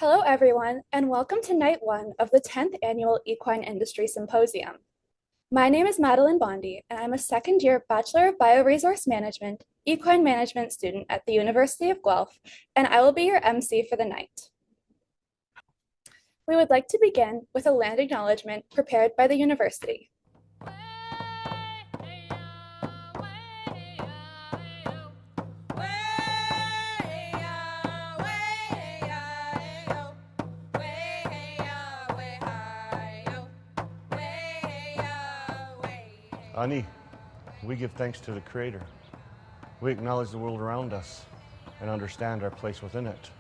Hello, everyone, and welcome to night one of the 10th Annual Equine Industry Symposium. My name is Madeline Bondi, and I'm a second-year Bachelor of Bioresource Management, Equine Management student at the University of Guelph, and I will be your MC for the night. We would like to begin with a land acknowledgement prepared by the university. Ani, we give thanks to the Creator. We acknowledge the world around us and understand our place within it.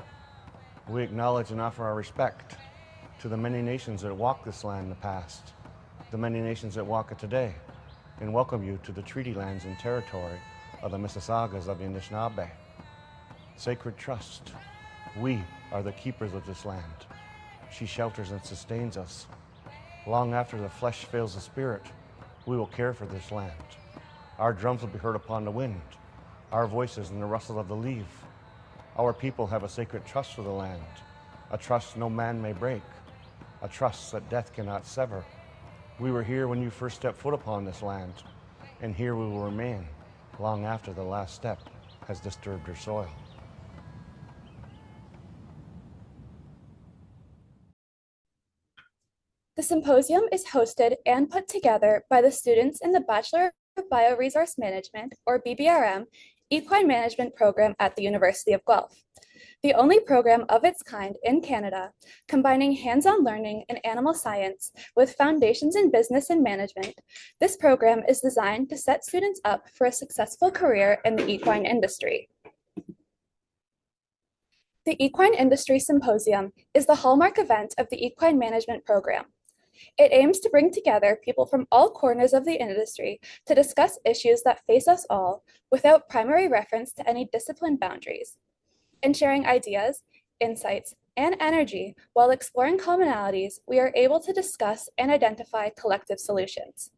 We acknowledge and offer our respect to the many nations that walk this land in the past, the many nations that walk it today, and welcome you to the treaty lands and territory of the Mississaugas of the Anishinaabe. Sacred trust, we are the keepers of this land. She shelters and sustains us. Long after the flesh fails the spirit, we will care for this land. Our drums will be heard upon the wind, our voices in the rustle of the leaf. Our people have a sacred trust for the land, a trust no man may break, a trust that death cannot sever. We were here when you first stepped foot upon this land, and here we will remain long after the last step has disturbed your soil. The symposium is hosted and put together by the students in the Bachelor of Bioresource Management, or BBRM, Equine Management program at the University of Guelph. The only program of its kind in Canada, combining hands-on learning in animal science with foundations in business and management, this program is designed to set students up for a successful career in the equine industry. The Equine Industry Symposium is the hallmark event of the Equine Management program. It aims to bring together people from all corners of the industry to discuss issues that face us all without primary reference to any discipline boundaries, and sharing ideas, insights, and energy while exploring commonalities, we are able to discuss and identify collective solutions.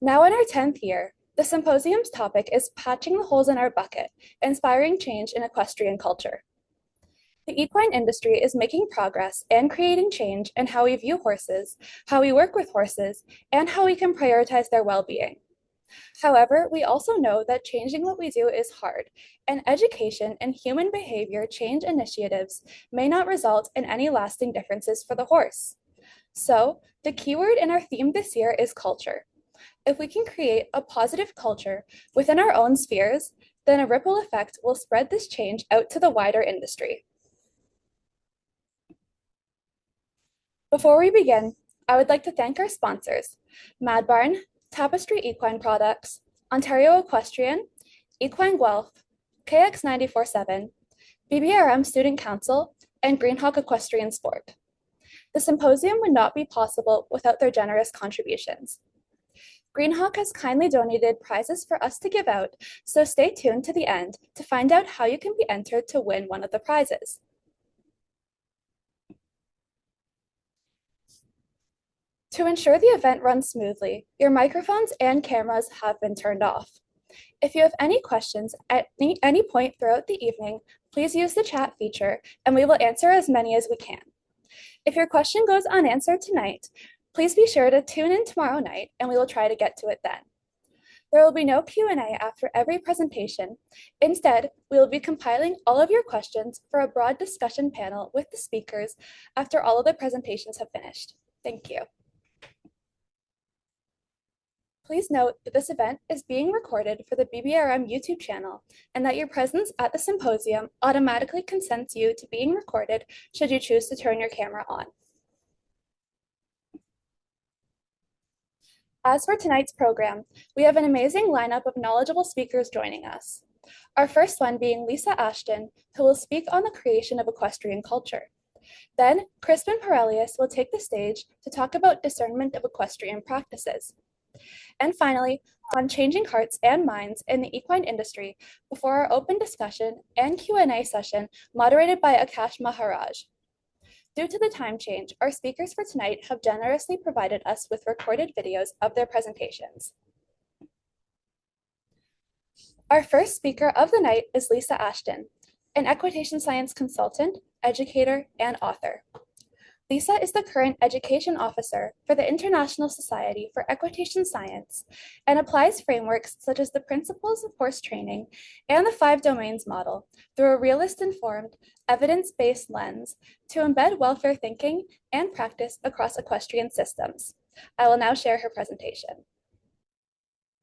Now in our 10th year, the symposium's topic is Patching the Holes in Our Bucket, Inspiring Change in Equestrian Culture. The equine industry is making progress and creating change in how we view horses, how we work with horses, and how we can prioritize their well-being. However, we also know that changing what we do is hard, and education and human behavior change initiatives may not result in any lasting differences for the horse. So, the keyword in our theme this year is culture. If we can create a positive culture within our own spheres, then a ripple effect will spread this change out to the wider industry. Before we begin, I would like to thank our sponsors, Mad Barn, Tapestry Equine Products, Ontario Equestrian, Equine Guelph, KX 94.7, BBRM Student Council, and Greenhawk Equestrian Sport. The symposium would not be possible without their generous contributions. Greenhawk has kindly donated prizes for us to give out, so stay tuned to the end to find out how you can be entered to win one of the prizes. To ensure the event runs smoothly, your microphones and cameras have been turned off. If you have any questions at any point throughout the evening, please use the chat feature and we will answer as many as we can. If your question goes unanswered tonight, please be sure to tune in tomorrow night and we will try to get to it then. There will be no Q&A after every presentation. Instead, we will be compiling all of your questions for a broad discussion panel with the speakers after all of the presentations have finished. Thank you. Please note that this event is being recorded for the BBRM YouTube channel and that your presence at the symposium automatically consents you to being recorded should you choose to turn your camera on. As for tonight's program, we have an amazing lineup of knowledgeable speakers joining us. Our first one being Lisa Ashton, who will speak on the creation of equestrian culture. Then, Crispin Parelius will take the stage to talk about discernment of equestrian practices. And finally, on changing hearts and minds in the equine industry before our open discussion and Q&A session moderated by Akaash Maharaj. Due to the time change, our speakers for tonight have generously provided us with recorded videos of their presentations. Our first speaker of the night is Lisa Ashton. an equitation science consultant, educator, and author. Lisa is the current education officer for the International Society for Equitation Science and applies frameworks such as the principles of horse training and the 5 domains model through a realist-informed, evidence-based lens to embed welfare thinking and practice across equestrian systems. I will now share her presentation.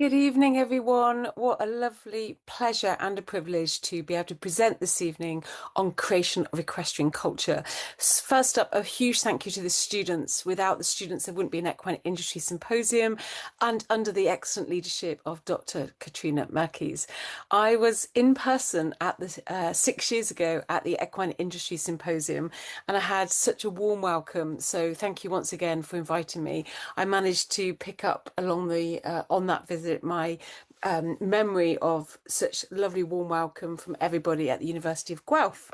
Good evening, everyone. What a lovely pleasure and a privilege to be able to present this evening on creation of equestrian culture. First up, a huge thank you to the students. Without the students, there wouldn't be an Equine Industry Symposium, and under the excellent leadership of Dr. Katrina Merkes. I was in person at the 6 years ago at the Equine Industry Symposium, and I had such a warm welcome. So thank you once again for inviting me. I managed to pick up along the on that visit my memory of such lovely warm welcome from everybody at the University of Guelph.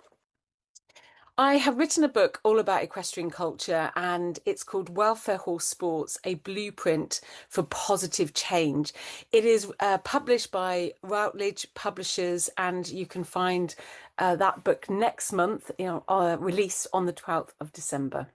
I have written a book all about equestrian culture, and it's called Welfare Horse Sports, a Blueprint for Positive Change. It is published by Routledge Publishers, and you can find that book next month, released on the 12th of December.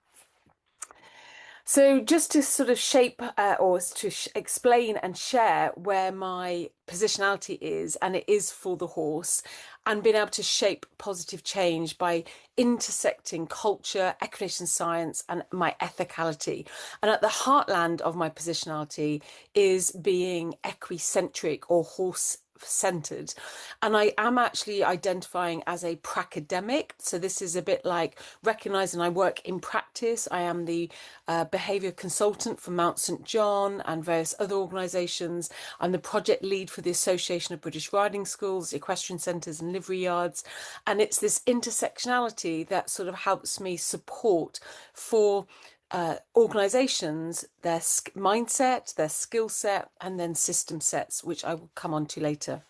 So just to sort of shape or to explain and share where my positionality is, and it is for the horse, and being able to shape positive change by intersecting culture, equitation science, and my ethicality. And at the heartland of my positionality is being equicentric or horse centered, and I am actually identifying as a pracademic. So this is a bit like recognizing I work in practice. I am the behavior consultant for Mount St. John and various other organizations. I'm the project lead for the Association of British Riding Schools, equestrian centers and livery yards, and it's this intersectionality that sort of helps me support for organizations, their mindset, their skill set, and then system sets, which I will come on to later.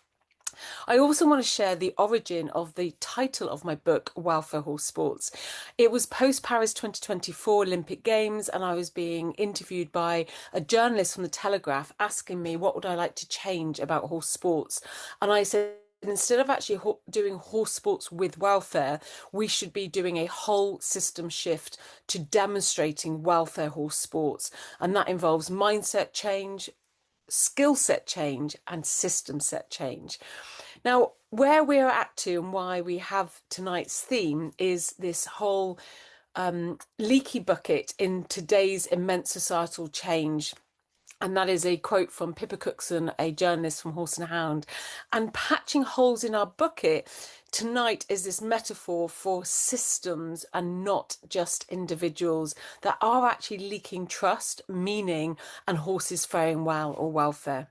I also want to share the origin of the title of my book, Welfare Horse Sports. It was post-Paris 2024 Olympic Games, and I was being interviewed by a journalist from the Telegraph asking me what would I like to change about horse sports. And I said, instead of actually doing horse sports with welfare, we should be doing a whole system shift to demonstrating welfare horse sports. And that involves mindset change, skill set change, and system set change. Now, where we're at to and why we have tonight's theme is this whole leaky bucket in today's immense societal change. And that is a quote from Pippa Cookson, a journalist from Horse and Hound. And patching holes in our bucket tonight is this metaphor for systems and not just individuals that are actually leaking trust, meaning, and horses faring well or welfare.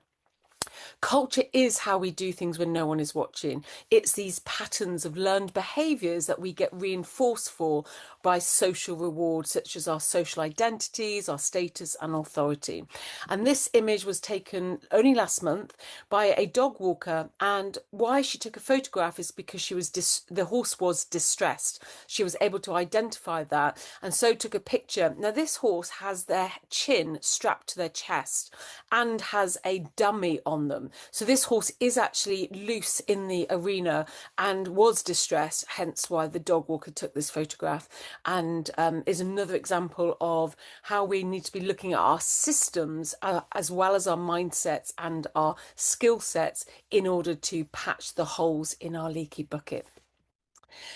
Culture is how we do things when no one is watching. It's these patterns of learned behaviours that we get reinforced for by social rewards, such as our social identities, our status and authority. And this image was taken only last month by a dog walker, and why she took a photograph is because she was the horse was distressed. She was able to identify that, and so took a picture. Now this horse has their chin strapped to their chest and has a dummy on them. So this horse is actually loose in the arena and was distressed, hence why the dog walker took this photograph, and is another example of how we need to be looking at our systems as well as our mindsets and our skill sets in order to patch the holes in our leaky bucket.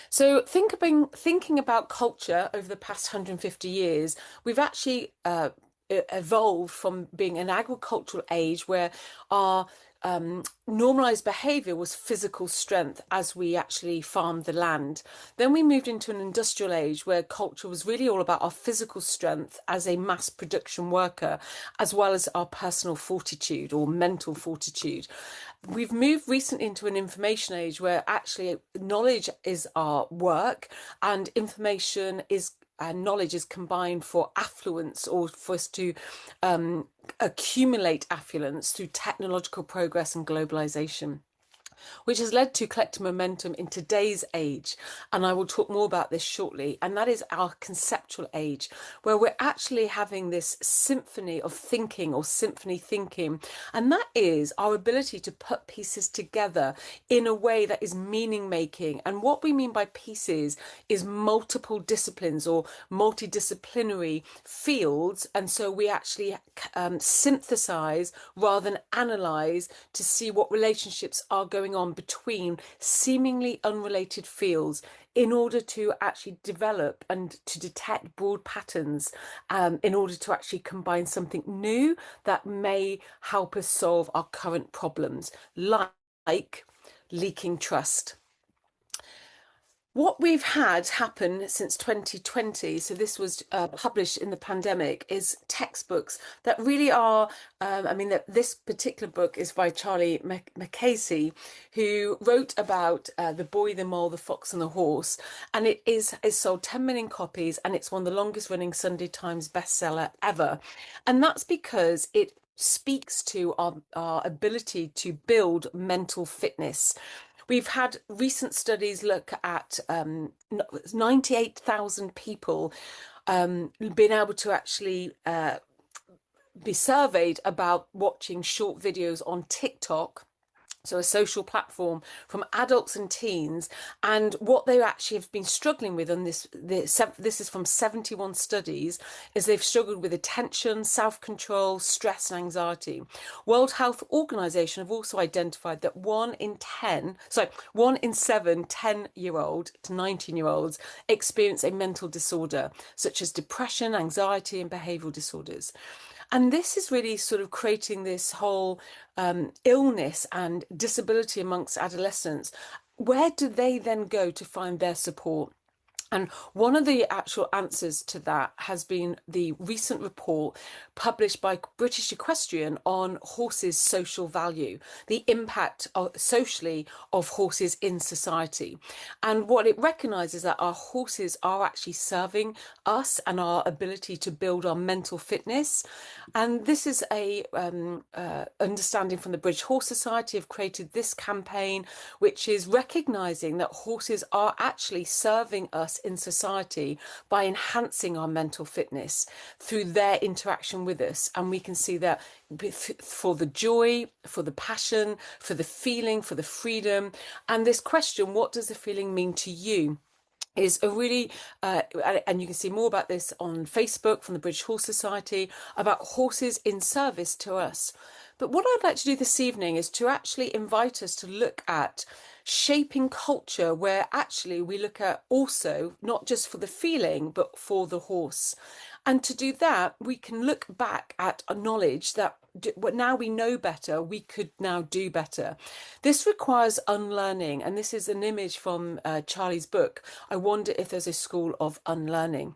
So thinking about culture over the past 150 years, we've actually evolved from being an agricultural age where our normalized behavior was physical strength as we actually farmed the land. Then we moved into an industrial age where culture was really all about our physical strength as a mass production worker, as well as our personal fortitude or mental fortitude. We've moved recently into an information age where actually knowledge is our work and information is and knowledge is combined for affluence, or for us to accumulate affluence through technological progress and globalization. which has led to collective momentum in today's age. And I will talk more about this shortly. And that is our conceptual age, where we're actually having this symphony of thinking, or symphony thinking. And that is our ability to put pieces together in a way that is meaning making. And what we mean by pieces is multiple disciplines or multidisciplinary fields. And so we actually synthesize rather than analyze to see what relationships are going on between seemingly unrelated fields in order to actually develop and to detect broad patterns, in order to actually combine something new that may help us solve our current problems, like leaking trust. What we've had happen since 2020, so this was published in the pandemic, is textbooks that really are, this particular book is by Charlie Mackesy, who wrote about The Boy, the Mole, the Fox and the Horse, and it sold 10 million copies, and it's one of the longest running Sunday Times bestseller ever. And that's because it speaks to our ability to build mental fitness. We've had recent studies look at 98,000 people being able to actually be surveyed about watching short videos on TikTok, so a social platform, from adults and teens, and what they actually have been struggling with. And this is from 71 studies, is they've struggled with attention, self-control, stress and anxiety. World Health Organization have also identified that 1 in 7 10-year-old to 19-year-olds experience a mental disorder, such as depression, anxiety and behavioral disorders. And this is really sort of creating this whole illness and disability amongst adolescents. Where do they then go to find their support? And one of the actual answers to that has been the recent report published by British Equestrian on horses' social value, the impact socially of horses in society. And what it recognises that our horses are actually serving us and our ability to build our mental fitness. And this is a understanding from the British Horse Society have created this campaign, which is recognising that horses are actually serving us in society by enhancing our mental fitness through their interaction with us. And we can see that for the joy, for the passion, for the feeling, for the freedom. And this question, what does the feeling mean to you, is a really, and you can see more about this on Facebook from the British Horse Society, about horses in service to us. But what I'd like to do this evening is to actually invite us to look at shaping culture, where actually we look at also not just for the feeling, but for the horse. And to do that, we can look back at a knowledge that now we know better, we could now do better. This requires unlearning. And this is an image from Charlie's book. I wonder if there's a school of unlearning.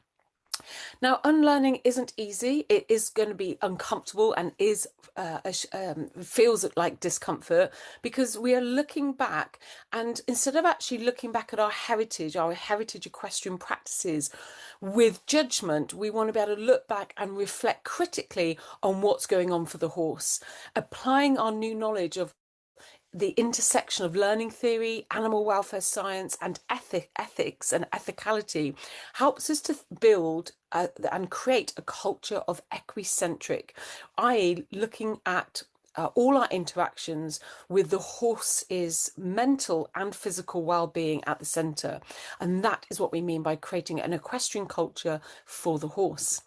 Now, unlearning isn't easy. It is going to be uncomfortable and feels like discomfort, because we are looking back, and instead of actually looking back at our heritage equestrian practices with judgment, we want to be able to look back and reflect critically on what's going on for the horse, applying our new knowledge of the intersection of learning theory, animal welfare science and ethics and ethicality helps us to build and create a culture of equicentric, i.e. looking at all our interactions with the horse's mental and physical well-being at the centre. And that is what we mean by creating an equestrian culture for the horse.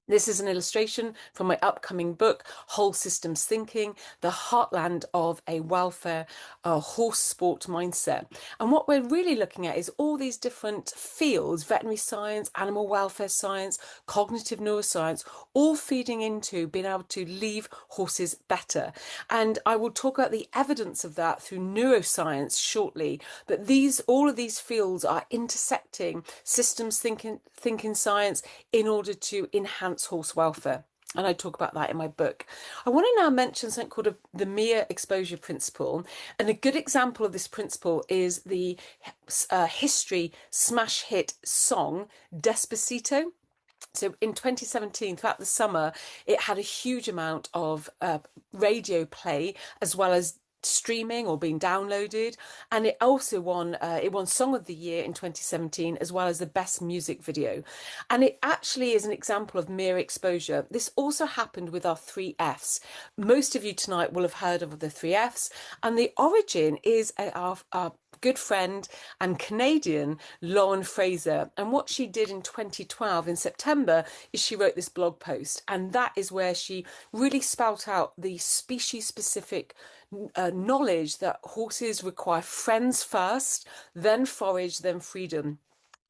This is an illustration from my upcoming book, Whole Systems Thinking, the heartland of a welfare horse sport mindset. And what we're really looking at is all these different fields, veterinary science, animal welfare science, cognitive neuroscience, all feeding into being able to leave horses better. And I will talk about the evidence of that through neuroscience shortly. But all of these fields are intersecting systems thinking science in order to enhance horse welfare. And I talk about that in my book. I want to now mention something called the mere exposure principle. And a good example of this principle is the history smash hit song Despacito. So in 2017, throughout the summer, it had a huge amount of radio play, as well as streaming or being downloaded, and it also won Song of the Year in 2017, as well as the best music video. And it actually is an example of mere exposure. This also happened with our 3Fs. Most of you tonight will have heard of the 3Fs, and the origin is our good friend and Canadian Lauren Fraser. And what she did in 2012 in September is she wrote this blog post, and that is where she really spelt out the species specific knowledge that horses require friends first, then forage, then freedom.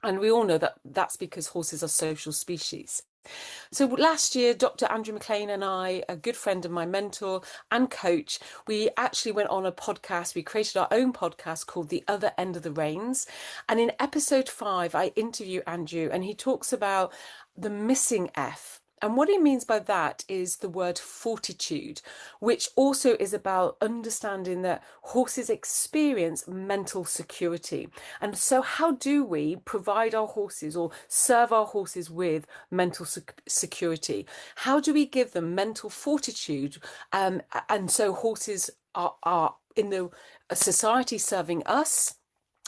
And we all know that that's because horses are social species. So last year, Dr. Andrew McLean and I, a good friend of my mentor and coach, we actually went on a podcast. We created our own podcast called The Other End of the Reins. And in episode 5, I interview Andrew, and he talks about the missing F. And what he means by that is the word fortitude, which also is about understanding that horses experience mental security. And so how do we provide our horses or serve our horses with mental security? How do we give them mental fortitude? And so horses are in the society serving us,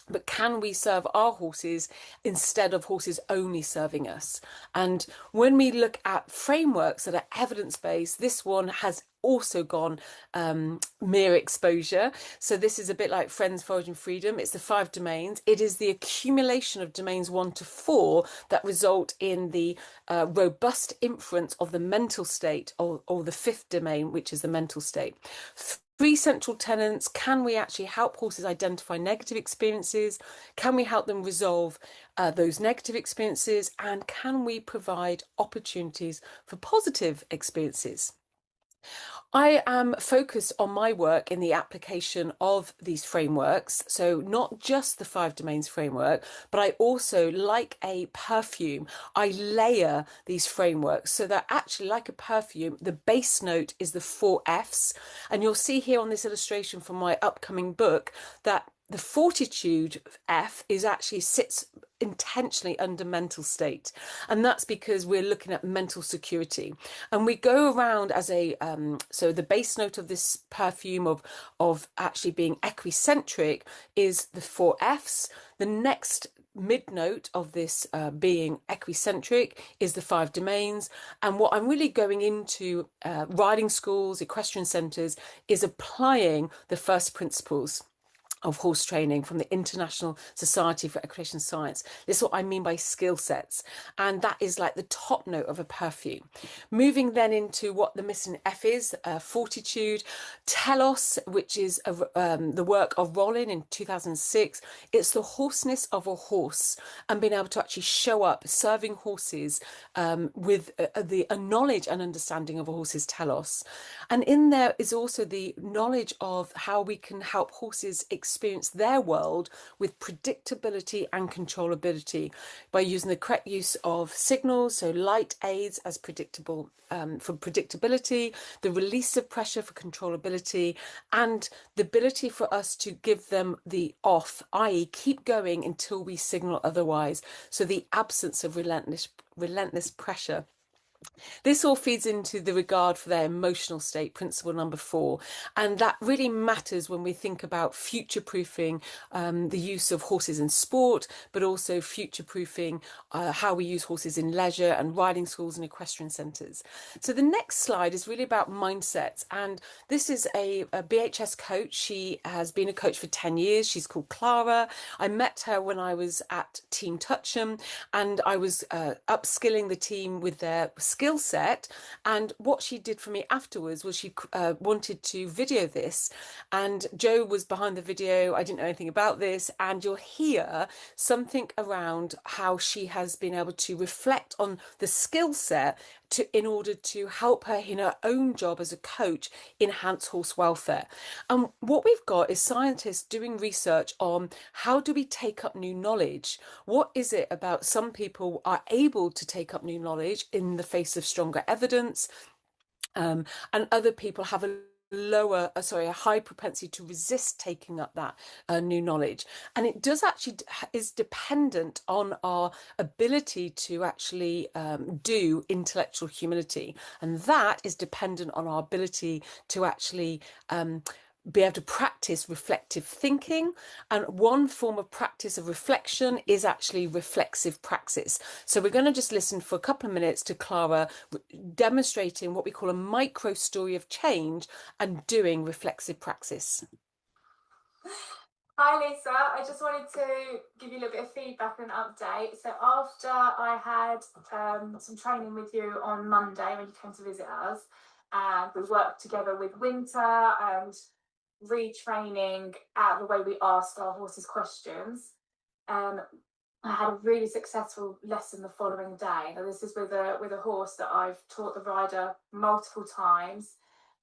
but can we serve our horses instead of horses only serving us? And when we look at frameworks that are evidence-based, this one has also gone mere exposure. So this is a bit like Friends, Forage and Freedom. It's the 5 domains. It is the accumulation of domains 1 to 4 that result in the robust inference of the mental state, or the 5th domain, which is the mental state. 3 central tenets. Can we actually help horses identify negative experiences? Can we help them resolve those negative experiences? And can we provide opportunities for positive experiences? I am focused on my work in the application of these frameworks. So not just the 5 domains framework, but I also, like a perfume, I layer these frameworks so that actually, like a perfume, the base note is the 4 Fs. And you'll see here on this illustration from my upcoming book that the fortitude F actually sits intentionally under mental state, and that's because we're looking at mental security. And we go around as a so the base note of this perfume of actually being equicentric is the 4 Fs. The next mid note of this being equicentric is the 5 domains. And what I'm really going into riding schools, equestrian centres, is applying the first principles of horse training from the International Society for Equitation Science. This is what I mean by skill sets, and that is like the top note of a perfume. Moving then into what the missing F is, fortitude, telos, which is the work of Rollin in 2006. It's the horseness of a horse and being able to actually show up serving horses with the knowledge and understanding of a horse's telos. And in there is also the knowledge of how we can help horses experience their world with predictability and controllability by using the correct use of signals, so light aids as predictable for predictability, the release of pressure for controllability, and the ability for us to give them the off, i.e. keep going until we signal otherwise, so the absence of relentless pressure. This all feeds into the regard for their emotional state, principle number 4. And that really matters when we think about future-proofing the use of horses in sport, but also future-proofing how we use horses in leisure and riding schools and equestrian centres. So the next slide is really about mindsets. And this is a BHS coach. She has been a coach for 10 years. She's called Clara. I met her when I was at Team Toucham, and I was upskilling the team with their skill set. And what she did for me afterwards was she wanted to video this, and Joe was behind the video. I didn't know anything about this, and you'll hear something around how she has been able to reflect on the skill set in order to help her in her own job as a coach enhance horse welfare. And what we've got is scientists doing research on how do we take up new knowledge. What is it about some people are able to take up new knowledge in the face of stronger evidence, and other people have a high propensity to resist taking up that new knowledge. And it does actually is dependent on our ability to actually do intellectual humility, and that is dependent on our ability to actually be able to practice reflective thinking. And one form of practice of reflection is actually reflexive praxis. So we're going to just listen for a couple of minutes to Clara demonstrating what we call a micro story of change and doing reflexive praxis. Hi Lisa, I just wanted to give you a little bit of feedback and update. So after I had some training with you on Monday when you came to visit us, and we worked together with Winter and retraining out the way we asked our horses questions, I had a really successful lesson the following day. Now this is with a horse that I've taught the rider multiple times.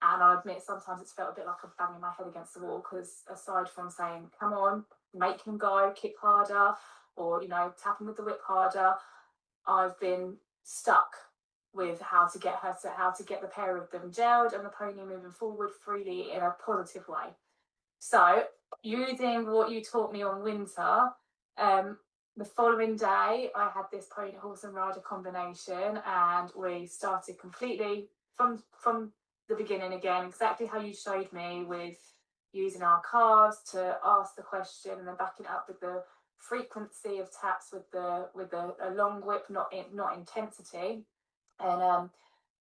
And I admit sometimes it's felt a bit like I'm banging my head against the wall, because aside from saying, come on, make him go, kick harder, or, you know, tap him with the whip harder, I've been stuck with how to get the pair of them gelled and the pony moving forward freely in a positive way. So using what you taught me on Winter, the following day I had this pony, horse and rider combination, and we started completely from the beginning again, exactly how you showed me, with using our calves to ask the question and then backing it up with the frequency of taps with a long whip, not intensity, and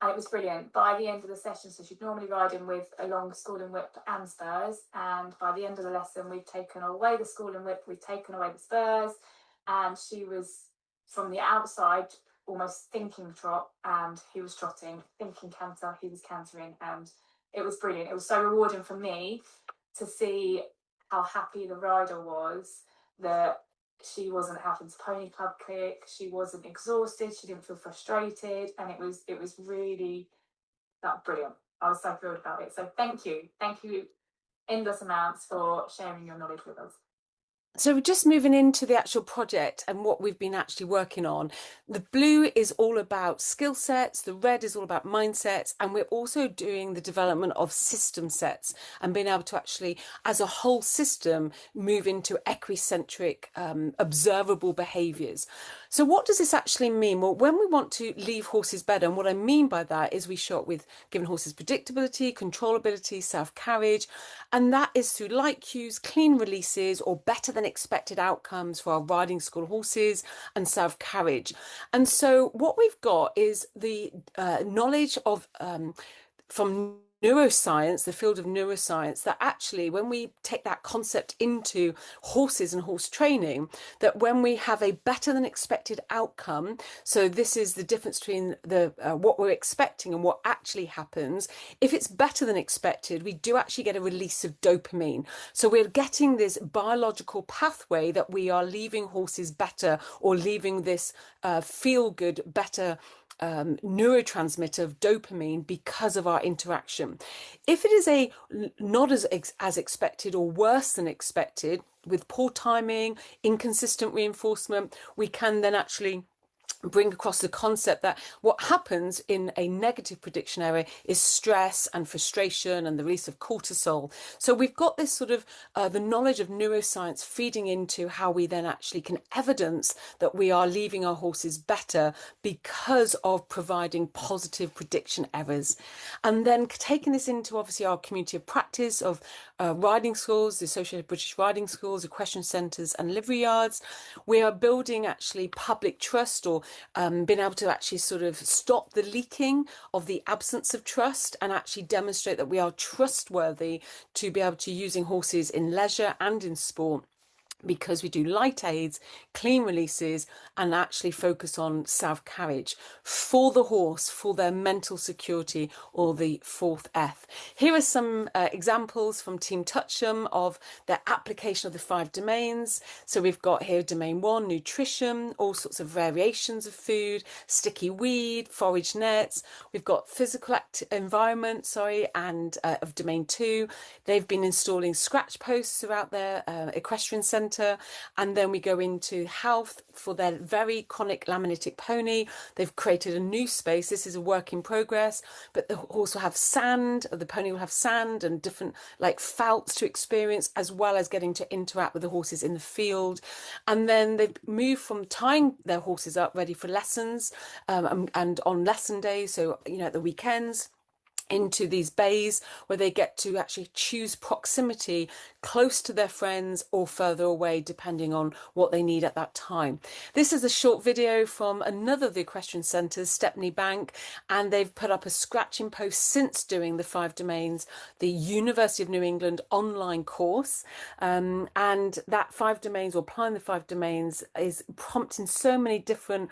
it was brilliant. By the end of the session, so she'd normally ride in with a long schooling whip and spurs, and by the end of the lesson we've taken away the schooling whip, we've taken away the spurs, and she was from the outside almost thinking trot, and he was trotting, thinking canter, he was cantering, and it was brilliant. It was so rewarding for me to see how happy the rider was, that she wasn't having to pony club kick, she wasn't exhausted, she didn't feel frustrated, and it was really brilliant. I was so thrilled about it. So thank you endless amounts for sharing your knowledge with us. So we're just moving into the actual project and what we've been actually working on. The blue is all about skill sets, the red is all about mindsets, and we're also doing the development of system sets and being able to actually, as a whole system, move into equicentric, observable behaviours. So what does this actually mean? Well, when we want to leave horses better, and what I mean by that is we show up with giving horses predictability, controllability, self-carriage, and that is through light cues, clean releases, or better than expected outcomes for our riding school horses, and self-carriage. And so what we've got is the knowledge of from neuroscience, the field of neuroscience, that actually when we take that concept into horses and horse training, that when we have a better than expected outcome, so this is the difference between the what we're expecting and what actually happens. If it's better than expected, we do actually get a release of dopamine. So we're getting this biological pathway that we are leaving horses better, or leaving this feel good, better neurotransmitter of dopamine because of our interaction. If it is a not as expected or worse than expected, with poor timing, inconsistent reinforcement, we can then actually bring across the concept that what happens in a negative prediction area is stress and frustration and the release of cortisol. So we've got this sort of the knowledge of neuroscience feeding into how we then actually can evidence that we are leaving our horses better because of providing positive prediction errors. And then taking this into obviously our community of practice of riding schools, the Associated British Riding Schools, equestrian centres and livery yards, we are building actually public trust, or being able to actually sort of stop the leaking of the absence of trust, and actually demonstrate that we are trustworthy to be able to using horses in leisure and in sport, because we do light aids, clean releases, and actually focus on self-carriage for the horse, for their mental security, or the fourth F. Here are some examples from Team Toucham of their application of the 5 domains. So we've got here domain 1, nutrition, all sorts of variations of food, sticky weed, forage nets. We've got physical environment, and of domain 2. They've been installing scratch posts throughout their equestrian centre. And then we go into health for their very chronic laminitic pony. They've created a new space. This is a work in progress, but the horse will have sand, the pony will have sand and different like felts to experience, as well as getting to interact with the horses in the field. And then they've moved from tying their horses up ready for lessons and on lesson days, so at the weekends, into these bays where they get to actually choose proximity close to their friends or further away, depending on what they need at that time. This is a short video from another of the equestrian centres, Stepney Bank, and they've put up a scratching post since doing the 5 domains, the University of New England online course. And that 5 domains, or applying the 5 domains, is prompting so many different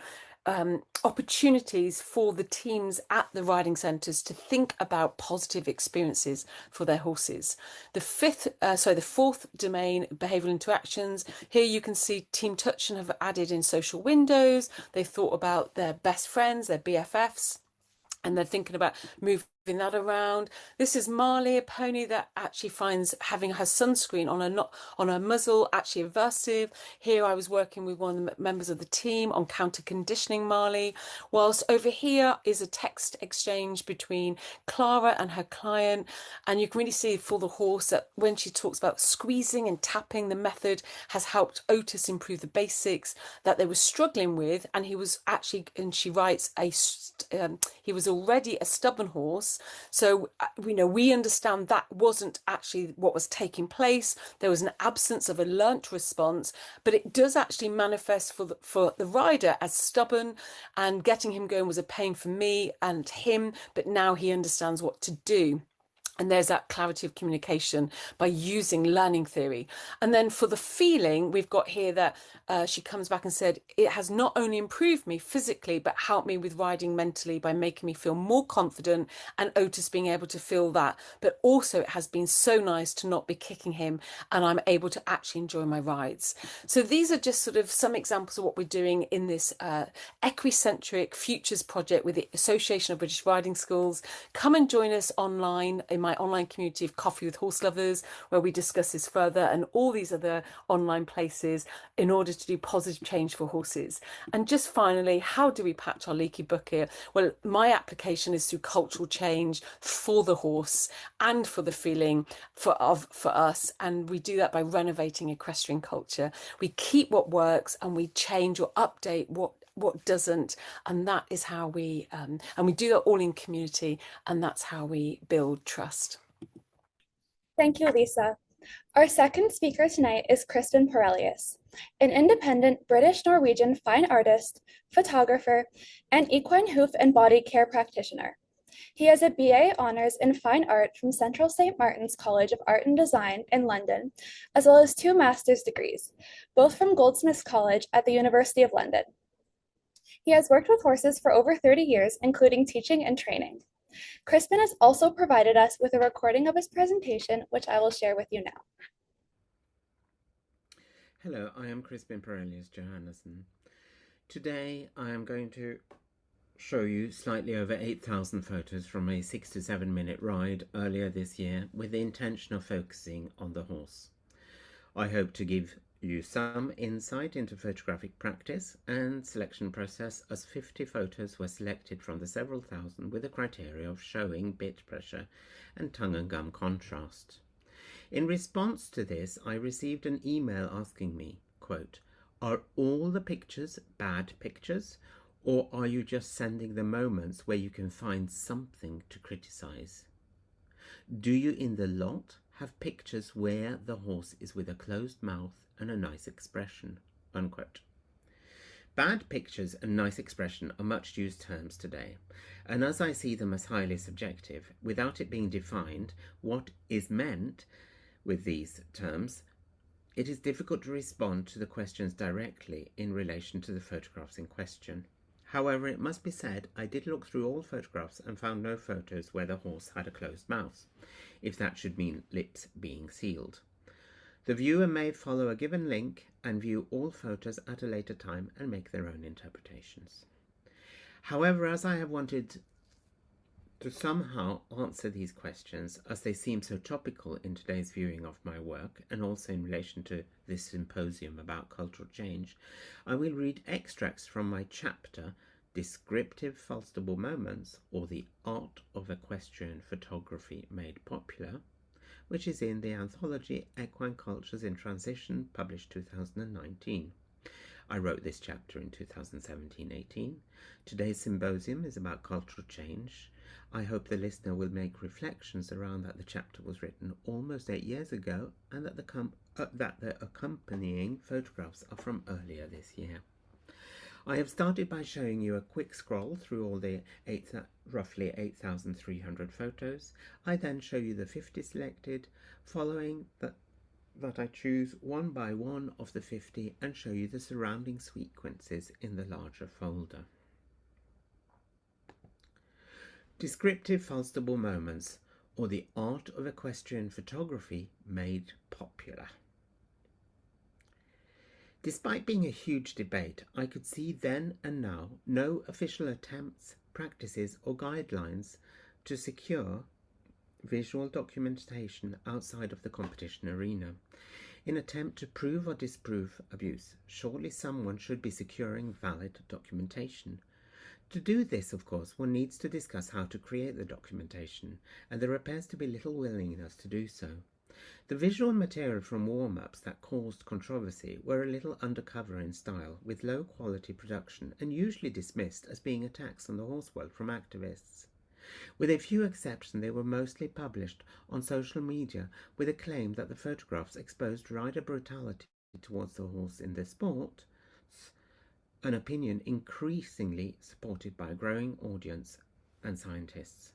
opportunities for the teams at the riding centres to think about positive experiences for their horses. The 4th domain, behavioural interactions. Here you can see Team Touch and have added in social windows. They thought about their best friends, their BFFs, and they're thinking about moving that around. This is Marley, a pony that actually finds having her sunscreen on her muzzle actually aversive. Here I was working with one of the members of the team on counter conditioning Marley, whilst over here is a text exchange between Clara and her client, and you can really see for the horse that when she talks about squeezing and tapping, the method has helped Otis improve the basics that they were struggling with, and he was actually, and she writes, he was already a stubborn horse. So, we understand that wasn't actually what was taking place. There was an absence of a learnt response, but it does actually manifest for the rider as stubborn, and getting him going was a pain for me and him, but now he understands what to do. And there's that clarity of communication by using learning theory. And then for the feeling, we've got here that she comes back and said, it has not only improved me physically, but helped me with riding mentally by making me feel more confident, and Otis being able to feel that. But also it has been so nice to not be kicking him, and I'm able to actually enjoy my rides. So these are just sort of some examples of what we're doing in this equicentric futures project with the Association of British Riding Schools. Come and join us online in my online community of Coffee with Horse Lovers, where we discuss this further, and all these other online places in order to do positive change for horses. And just finally, how do we patch our leaky bucket? Well, my application is through cultural change for the horse and for the feeling for us, and we do that by renovating equestrian culture. We keep what works and we change or update what doesn't, and that is how we and we do that all in community, and that's how we build trust. Thank you, Lisa. Our second speaker tonight is Crispin Parelius, an independent British-Norwegian fine artist, photographer, and equine hoof and body care practitioner. He has a BA Honours in Fine Art from Central St. Martin's College of Art and Design in London, as well as 2 master's degrees, both from Goldsmiths College at the University of London. He has worked with horses for over 30 years, including teaching and training. Crispin has also provided us with a recording of his presentation, which I will share with you now. Hello, I am Crispin Parelius Johannesson. Today I am going to show you slightly over 8,000 photos from a 6 to 7 minute ride earlier this year with the intention of focusing on the horse. I hope to give you some insight into photographic practice and selection process, as 50 photos were selected from the several thousand with the criteria of showing bit pressure and tongue and gum contrast. In response to this, I received an email asking me, quote, "Are all the pictures bad pictures, or are you just sending the moments where you can find something to criticize? Do you in the lot have pictures where the horse is with a closed mouth and a nice expression?" Unquote. Bad pictures and nice expression are much used terms today, and as I see them as highly subjective, without it being defined what is meant with these terms, it is difficult to respond to the questions directly in relation to the photographs in question. However, it must be said, I did look through all photographs and found no photos where the horse had a closed mouth, if that should mean lips being sealed. The viewer may follow a given link and view all photos at a later time and make their own interpretations. However, as I have wanted to somehow answer these questions, as they seem so topical in today's viewing of my work, and also in relation to this symposium about cultural change, I will read extracts from my chapter, Descriptive Falstable Moments, or the Art of Equestrian Photography Made Popular, which is in the anthology Equine Cultures in Transition, published 2019. I wrote this chapter in 2017-18. Today's symposium is about cultural change. I hope the listener will make reflections around that the chapter was written almost 8 years ago and that the accompanying photographs are from earlier this year. I have started by showing you a quick scroll through all the roughly 8,300 photos. I then show you the 50 selected, following that I choose one by one of the 50 and show you the surrounding sequences in the larger folder. Descriptive Falstable Moments, or the art of equestrian photography made popular. Despite being a huge debate, I could see then and now no official attempts, practices or guidelines to secure visual documentation outside of the competition arena. In attempt to prove or disprove abuse, surely someone should be securing valid documentation. To do this, of course, one needs to discuss how to create the documentation, and there appears to be little willingness to do so. The visual material from warm-ups that caused controversy were a little undercover in style, with low-quality production, and usually dismissed as being attacks on the horse world from activists. With a few exceptions, they were mostly published on social media with a claim that the photographs exposed rider brutality towards the horse in the sport, an opinion increasingly supported by a growing audience and scientists.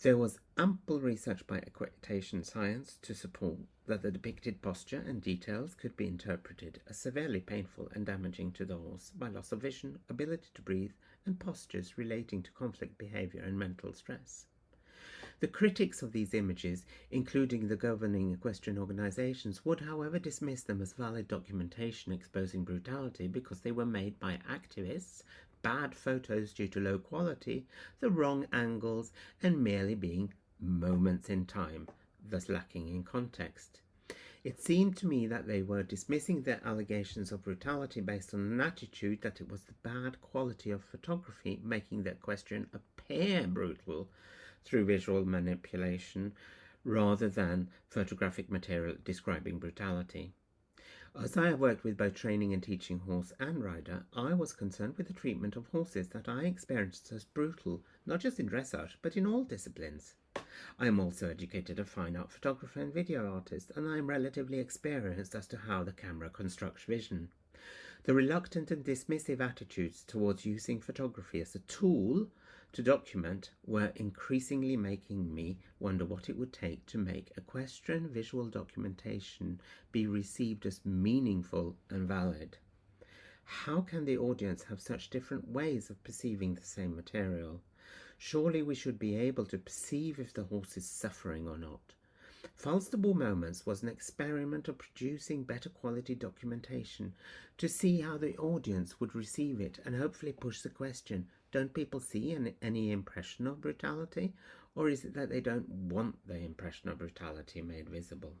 There was ample research by equitation science to support that the depicted posture and details could be interpreted as severely painful and damaging to the horse by loss of vision, ability to breathe, and postures relating to conflict behavior and mental stress. The critics of these images, including the governing equestrian organizations, would however dismiss them as valid documentation exposing brutality because they were made by activists, bad photos due to low quality, the wrong angles, and merely being moments in time, thus lacking in context. It seemed to me that they were dismissing their allegations of brutality based on an attitude that it was the bad quality of photography making the equestrian appear brutal through visual manipulation rather than photographic material describing brutality. As I have worked with both training and teaching horse and rider, I was concerned with the treatment of horses that I experienced as brutal, not just in dressage, but in all disciplines. I am also educated a fine art photographer and video artist, and I am relatively experienced as to how the camera constructs vision. The reluctant and dismissive attitudes towards using photography as a tool to document were increasingly making me wonder what it would take to make equestrian visual documentation be received as meaningful and valid. How can the audience have such different ways of perceiving the same material? Surely we should be able to perceive if the horse is suffering or not. Falstable Moments was an experiment of producing better quality documentation to see how the audience would receive it and hopefully push the question, don't people see any impression of brutality, or is it that they don't want the impression of brutality made visible?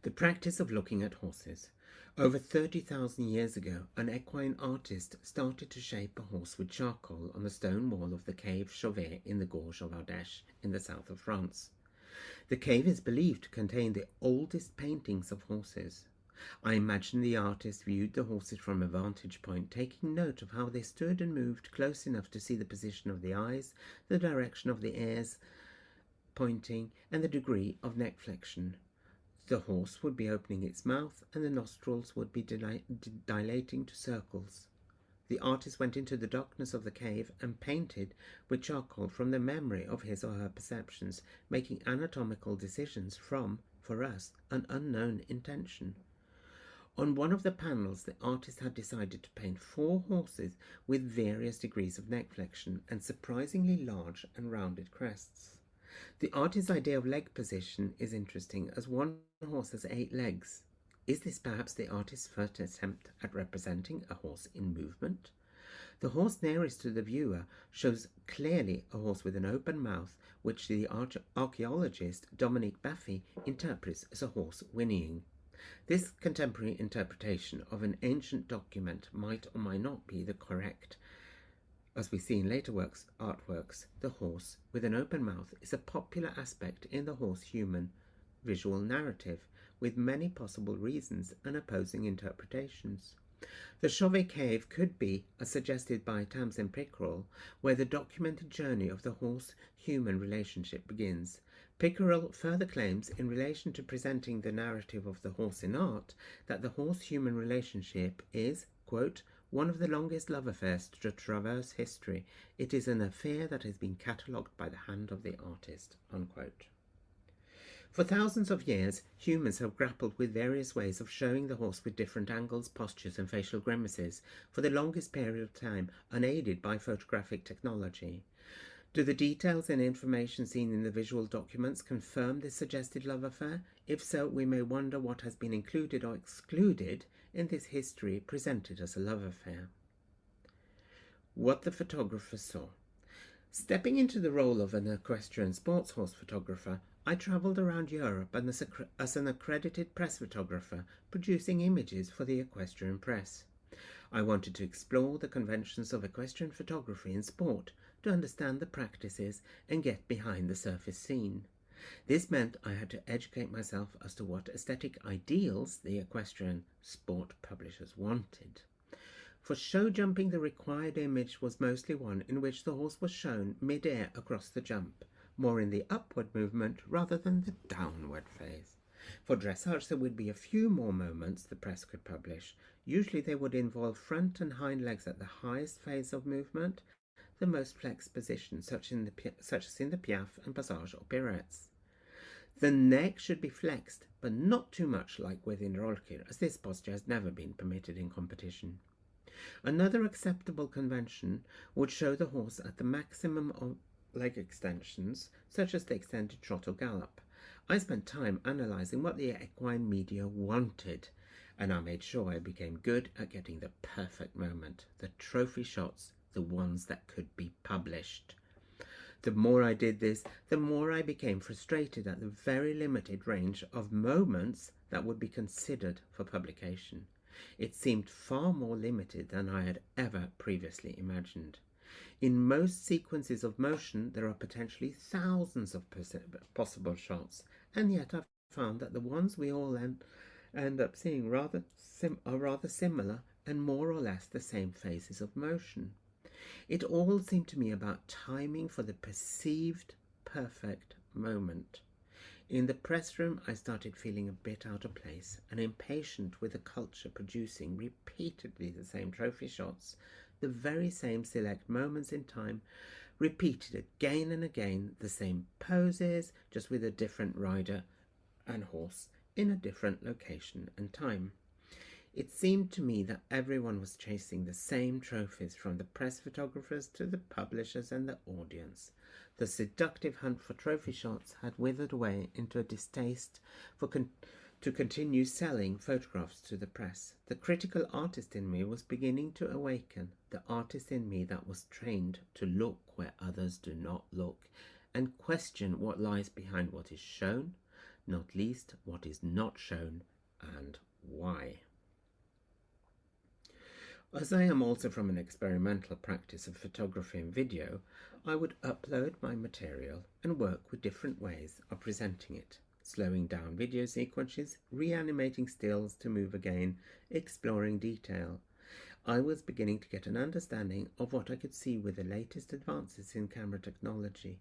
The practice of looking at horses. Over 30,000 years ago, an equine artist started to shape a horse with charcoal on the stone wall of the cave Chauvet in the gorge of Ardèche in the south of France. The cave is believed to contain the oldest paintings of horses. I imagine the artist viewed the horses from a vantage point, taking note of how they stood and moved close enough to see the position of the eyes, the direction of the ears pointing, and the degree of neck flexion. The horse would be opening its mouth, and the nostrils would be dilating to circles. The artist went into the darkness of the cave and painted with charcoal from the memory of his or her perceptions, making anatomical decisions from, for us, an unknown intention. On one of the panels, the artist had decided to paint 4 horses with various degrees of neck flexion and surprisingly large and rounded crests. The artist's idea of leg position is interesting, as one horse has 8 legs. Is this perhaps the artist's first attempt at representing a horse in movement? The horse nearest to the viewer shows clearly a horse with an open mouth, which the archaeologist Dominique Baffy interprets as a horse whinnying. This contemporary interpretation of an ancient document might or might not be the correct. As we see in later artworks, the horse with an open mouth is a popular aspect in the horse-human visual narrative, with many possible reasons and opposing interpretations. The Chauvet cave could be, as suggested by Tamsin Pickerel, where the documented journey of the horse-human relationship begins. Pickerel further claims, in relation to presenting the narrative of the horse in art, that the horse-human relationship is, quote, one of the longest love affairs to traverse history. It is an affair that has been catalogued by the hand of the artist, unquote. For thousands of years, humans have grappled with various ways of showing the horse with different angles, postures, and facial grimaces, for the longest period of time, unaided by photographic technology. Do the details and information seen in the visual documents confirm this suggested love affair? If so, we may wonder what has been included or excluded in this history presented as a love affair. What the photographer saw. Stepping into the role of an equestrian sports horse photographer, I travelled around Europe and as an accredited press photographer, producing images for the equestrian press. I wanted to explore the conventions of equestrian photography in sport, to understand the practices and get behind the surface scene. This meant I had to educate myself as to what aesthetic ideals the equestrian sport publishers wanted. For show jumping, the required image was mostly one in which the horse was shown mid-air across the jump, more in the upward movement rather than the downward phase. For dressage, there would be a few more moments the press could publish. Usually they would involve front and hind legs at the highest phase of movement, the most flexed position, such as in the piaffe and passage or pirouettes. The neck should be flexed, but not too much like within Rollkir, as this posture has never been permitted in competition. Another acceptable convention would show the horse at the maximum of leg extensions, such as the extended trot or gallop. I spent time analysing what the equine media wanted, and I made sure I became good at getting the perfect moment, the trophy shots, the ones that could be published. The more I did this, the more I became frustrated at the very limited range of moments that would be considered for publication. It seemed far more limited than I had ever previously imagined. In most sequences of motion, there are potentially thousands of possible shots, and yet I've found that the ones we all end up seeing are rather similar and more or less the same phases of motion. It all seemed to me about timing for the perceived perfect moment. In the press room, I started feeling a bit out of place and impatient with the culture producing repeatedly the same trophy shots, the very same select moments in time, repeated again and again, the same poses, just with a different rider and horse in a different location and time. It seemed to me that everyone was chasing the same trophies, from the press photographers to the publishers and the audience. The seductive hunt for trophy shots had withered away into a distaste to continue selling photographs to the press. The critical artist in me was beginning to awaken, the artist in me that was trained to look where others do not look, and question what lies behind what is shown, not least what is not shown, and why. As I am also from an experimental practice of photography and video, I would upload my material and work with different ways of presenting it, slowing down video sequences, reanimating stills to move again, exploring detail. I was beginning to get an understanding of what I could see with the latest advances in camera technology.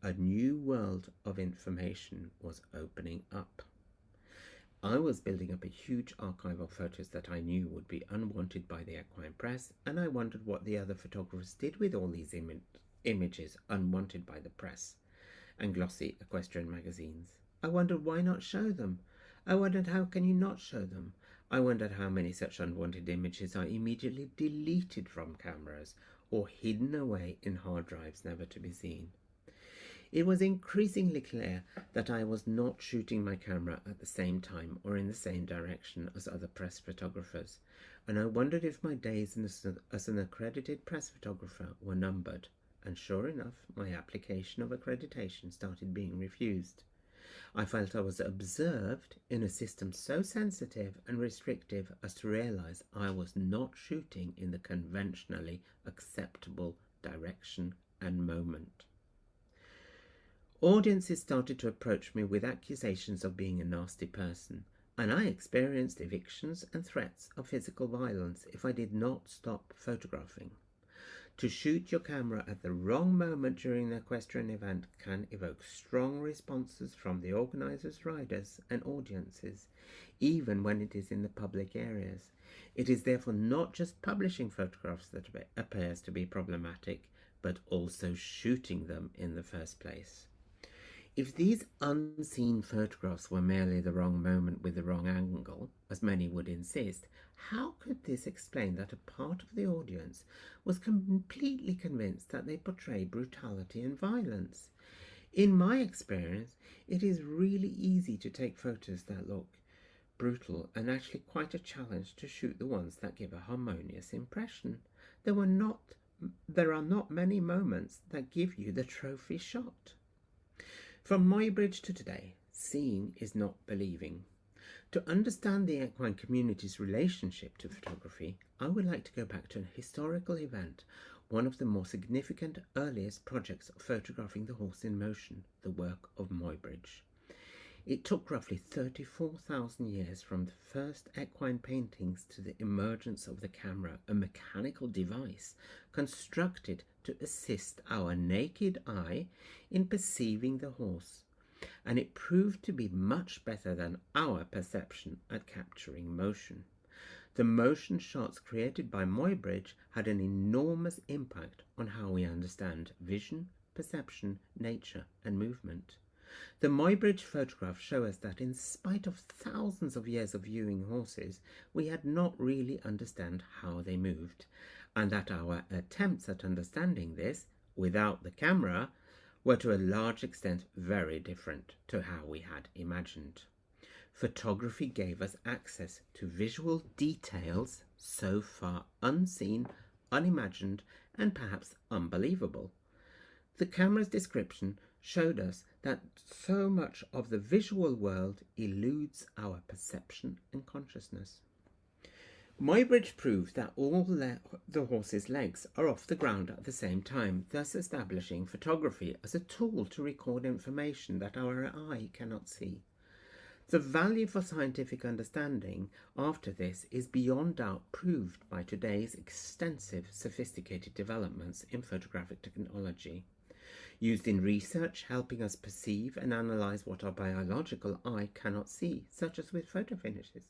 A new world of information was opening up. I was building up a huge archive of photos that I knew would be unwanted by the equine press, and I wondered what the other photographers did with all these images unwanted by the press and glossy equestrian magazines. I wondered why not show them. I wondered how can you not show them. I wondered how many such unwanted images are immediately deleted from cameras or hidden away in hard drives never to be seen. It was increasingly clear that I was not shooting my camera at the same time or in the same direction as other press photographers, and I wondered if my days as an accredited press photographer were numbered, and sure enough, my application of accreditation started being refused. I felt I was observed in a system so sensitive and restrictive as to realize I was not shooting in the conventionally acceptable direction and moment. Audiences started to approach me with accusations of being a nasty person, and I experienced evictions and threats of physical violence if I did not stop photographing. To shoot your camera at the wrong moment during an equestrian event can evoke strong responses from the organisers, riders and audiences, even when it is in the public areas. It is therefore not just publishing photographs that appears to be problematic, but also shooting them in the first place. If these unseen photographs were merely the wrong moment with the wrong angle, as many would insist, how could this explain that a part of the audience was completely convinced that they portray brutality and violence? In my experience, it is really easy to take photos that look brutal and actually quite a challenge to shoot the ones that give a harmonious impression. There are not many moments that give you the trophy shot. From Muybridge to today, seeing is not believing. To understand the equine community's relationship to photography, I would like to go back to an historical event, one of the more significant earliest projects of photographing the horse in motion, the work of Muybridge. It took roughly 34,000 years from the first equine paintings to the emergence of the camera, a mechanical device constructed to assist our naked eye in perceiving the horse, and it proved to be much better than our perception at capturing motion. The motion shots created by Muybridge had an enormous impact on how we understand vision, perception, nature, and movement. The Muybridge photographs show us that in spite of thousands of years of viewing horses, we had not really understood how they moved, and that our attempts at understanding this, without the camera, were to a large extent very different to how we had imagined. Photography gave us access to visual details so far unseen, unimagined, and perhaps unbelievable. The camera's description showed us that so much of the visual world eludes our perception and consciousness. Muybridge proved that all the horse's legs are off the ground at the same time, thus establishing photography as a tool to record information that our eye cannot see. The value for scientific understanding after this is beyond doubt proved by today's extensive, sophisticated developments in photographic technology, used in research helping us perceive and analyze what our biological eye cannot see, such as with photo finishes.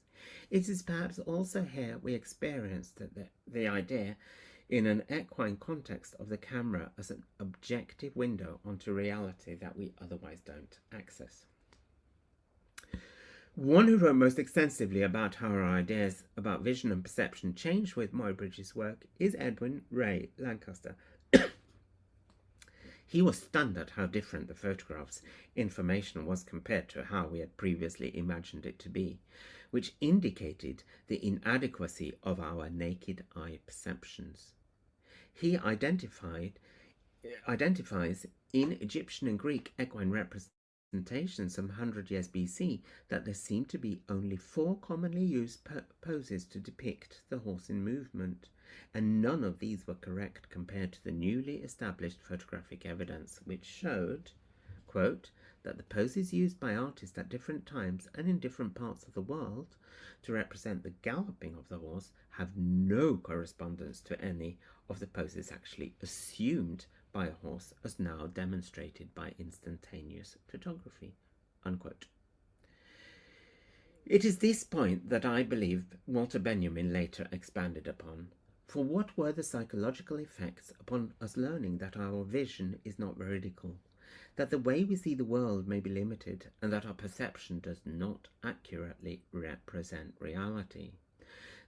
It is perhaps also here we experience the idea in an equine context of the camera as an objective window onto reality that we otherwise don't access. One who wrote most extensively about how our ideas about vision and perception changed with Muybridge's work is Edwin Ray Lancaster. He was stunned at how different the photograph's information was compared to how we had previously imagined it to be, which indicated the inadequacy of our naked eye perceptions. He identifies in Egyptian and Greek equine representations some 100 years BC that there seemed to be only 4 commonly used poses to depict the horse in movement, and none of these were correct compared to the newly established photographic evidence, which showed, quote, that the poses used by artists at different times and in different parts of the world to represent the galloping of the horse have no correspondence to any of the poses actually assumed by a horse as now demonstrated by instantaneous photography, unquote. It is this point that I believe Walter Benjamin later expanded upon. For what were the psychological effects upon us learning that our vision is not veridical, that the way we see the world may be limited, and that our perception does not accurately represent reality,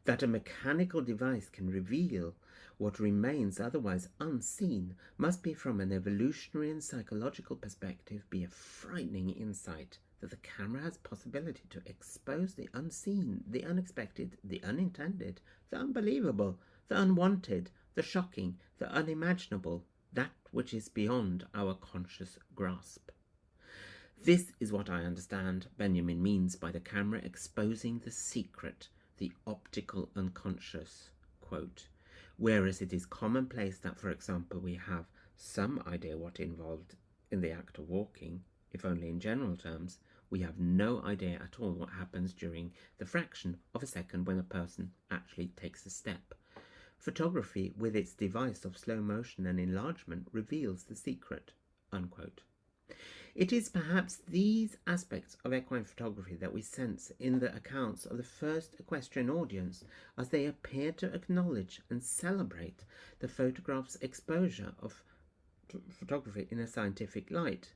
that a mechanical device can reveal what remains otherwise unseen, must be from an evolutionary and psychological perspective be a frightening insight that the camera has possibility to expose the unseen, the unexpected, the unintended, the unbelievable, the unwanted, the shocking, the unimaginable, that which is beyond our conscious grasp. This is what I understand Benjamin means by the camera exposing the secret, the optical unconscious, quote, whereas it is commonplace that, for example, we have some idea what involved in the act of walking, if only in general terms, we have no idea at all what happens during the fraction of a second when a person actually takes a step. Photography, with its device of slow motion and enlargement, reveals the secret." Unquote. It is perhaps these aspects of equine photography that we sense in the accounts of the first equestrian audience, as they appear to acknowledge and celebrate the photograph's exposure of photography in a scientific light,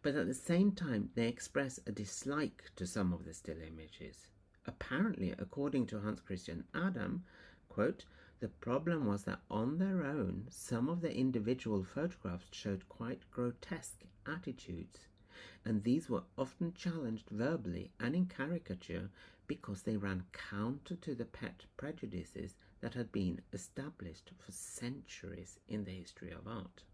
but at the same time they express a dislike to some of the still images. Apparently, according to Hans Christian Adam, quote, "The problem was that on their own, some of the individual photographs showed quite grotesque attitudes, and these were often challenged verbally and in caricature because they ran counter to the pet prejudices that had been established for centuries in the history of art.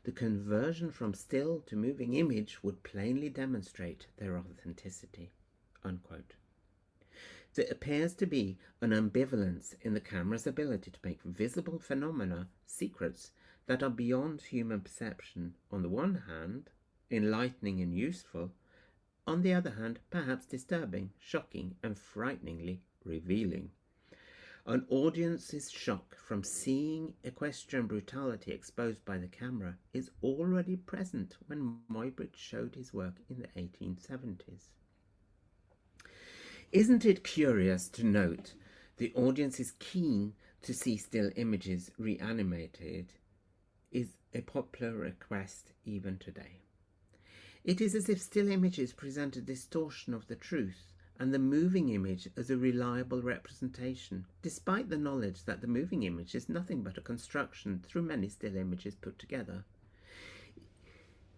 The conversion from still to moving image would plainly demonstrate their authenticity." Unquote. There appears to be an ambivalence in the camera's ability to make visible phenomena secrets that are beyond human perception on the one hand, enlightening and useful, on the other hand, perhaps disturbing, shocking, and frighteningly revealing. An audience's shock from seeing equestrian brutality exposed by the camera is already present when Muybridge showed his work in the 1870s. Isn't it curious to note the audience is keen to see still images reanimated is a popular request even today. It is as if still images present a distortion of the truth and the moving image as a reliable representation, despite the knowledge that the moving image is nothing but a construction through many still images put together.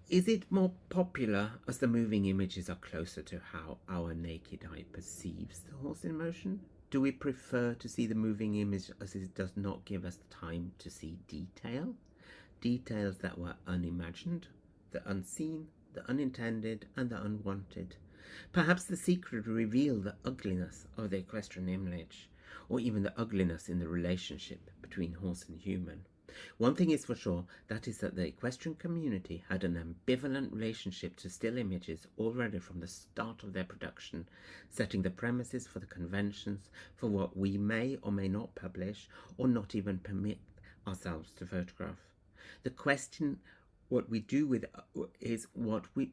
Is it more popular as the moving images are closer to how our naked eye perceives the horse in motion? Do we prefer to see the moving image as it does not give us time to see detail? Details that were unimagined, the unseen, the unintended, and the unwanted. Perhaps the secret reveal the ugliness of the equestrian image, or even the ugliness in the relationship between horse and human. One thing is for sure, that is that the equestrian community had an ambivalent relationship to still images already from the start of their production, setting the premises for the conventions for what we may or may not publish, or not even permit ourselves to photograph. The question what we do with is what we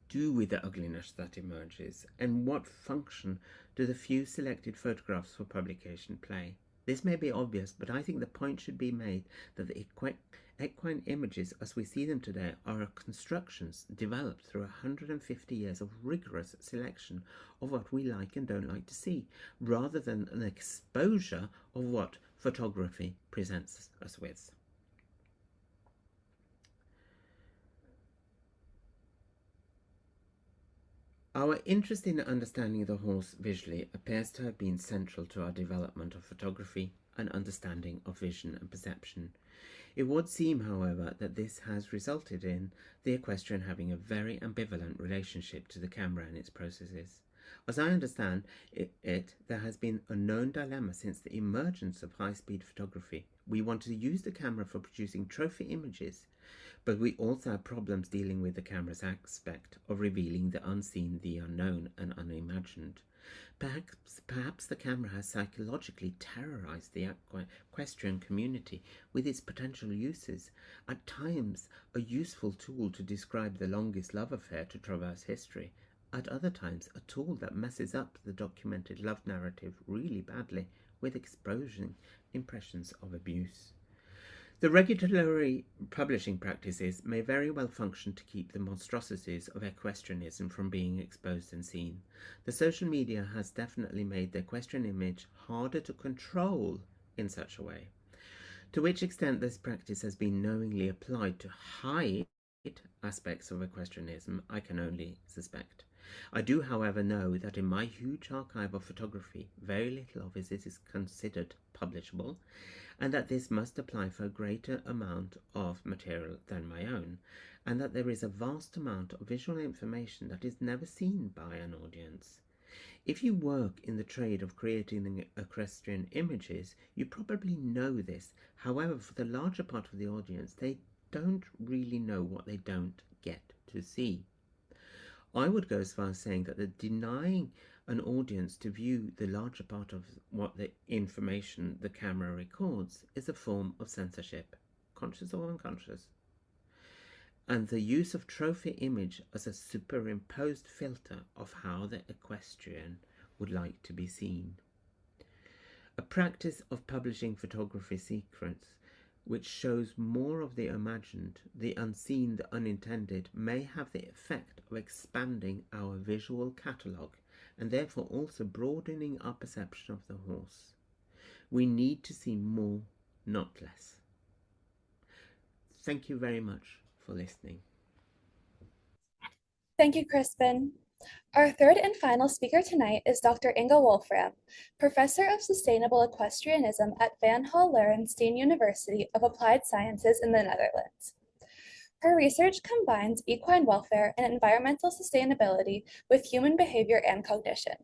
do with the ugliness that emerges, and what function do the few selected photographs for publication play. This may be obvious, but I think the point should be made that the equine images as we see them today are constructions developed through 150 years of rigorous selection of what we like and don't like to see, rather than an exposure of what photography presents us with. Our interest in understanding the horse visually appears to have been central to our development of photography and understanding of vision and perception. It would seem, however, that this has resulted in the equestrian having a very ambivalent relationship to the camera and its processes. As I understand it, there has been a known dilemma since the emergence of high-speed photography. We want to use the camera for producing trophy images, but we also have problems dealing with the camera's aspect of revealing the unseen, the unknown, and unimagined. Perhaps the camera has psychologically terrorized the equestrian community with its potential uses, at times a useful tool to describe the longest love affair to traverse history, at other times a tool that messes up the documented love narrative really badly with exposing impressions of abuse. The regulatory publishing practices may very well function to keep the monstrosities of equestrianism from being exposed and seen. The social media has definitely made the equestrian image harder to control in such a way. To which extent this practice has been knowingly applied to hide aspects of equestrianism, I can only suspect. I do, however, know that in my huge archive of photography, very little of it is considered publishable, and that this must apply for a greater amount of material than my own, and that there is a vast amount of visual information that is never seen by an audience. If you work in the trade of creating equestrian images, you probably know this. However, for the larger part of the audience, they don't really know what they don't get to see. I would go as far as saying that the denying an audience to view the larger part of what the information the camera records is a form of censorship, conscious or unconscious. And the use of trophy image as a superimposed filter of how the equestrian would like to be seen. A practice of publishing photography secrets which shows more of the imagined, the unseen, the unintended, may have the effect of expanding our visual catalogue and therefore also broadening our perception of the horse. We need to see more, not less. Thank you very much for listening. Thank you, Crispin. Our third and final speaker tonight is Dr. Inga Wolframm, Professor of Sustainable Equestrianism at Van Hall-Leurenstein University of Applied Sciences in the Netherlands. Her research combines equine welfare and environmental sustainability with human behavior and cognition.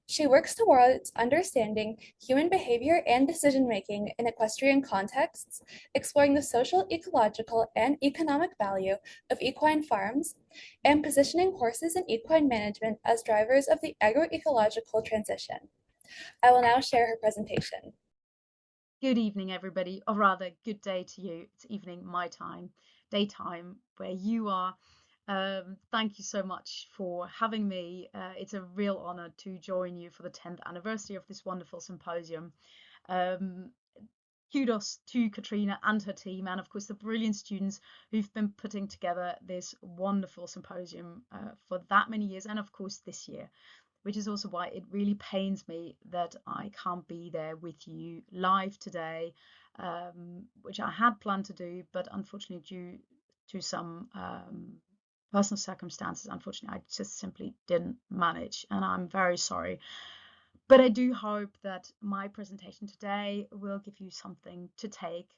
She works towards understanding human behavior and decision-making in equestrian contexts, exploring the social, ecological, and economic value of equine farms, and positioning horses in equine management as drivers of the agroecological transition. I will now share her presentation. Good evening, everybody, or rather, good day to you. It's evening, my time, daytime, where you are. Thank you so much for having me. It's a real honor to join you for the 10th anniversary of this wonderful symposium. Kudos to Katrina and her team, and of course the brilliant students who've been putting together this wonderful symposium for that many years, and of course this year, which is also why it really pains me that I can't be there with you live today, which I had planned to do, but unfortunately due to some personal circumstances, unfortunately, I just simply didn't manage, and I'm very sorry. But I do hope that my presentation today will give you something to take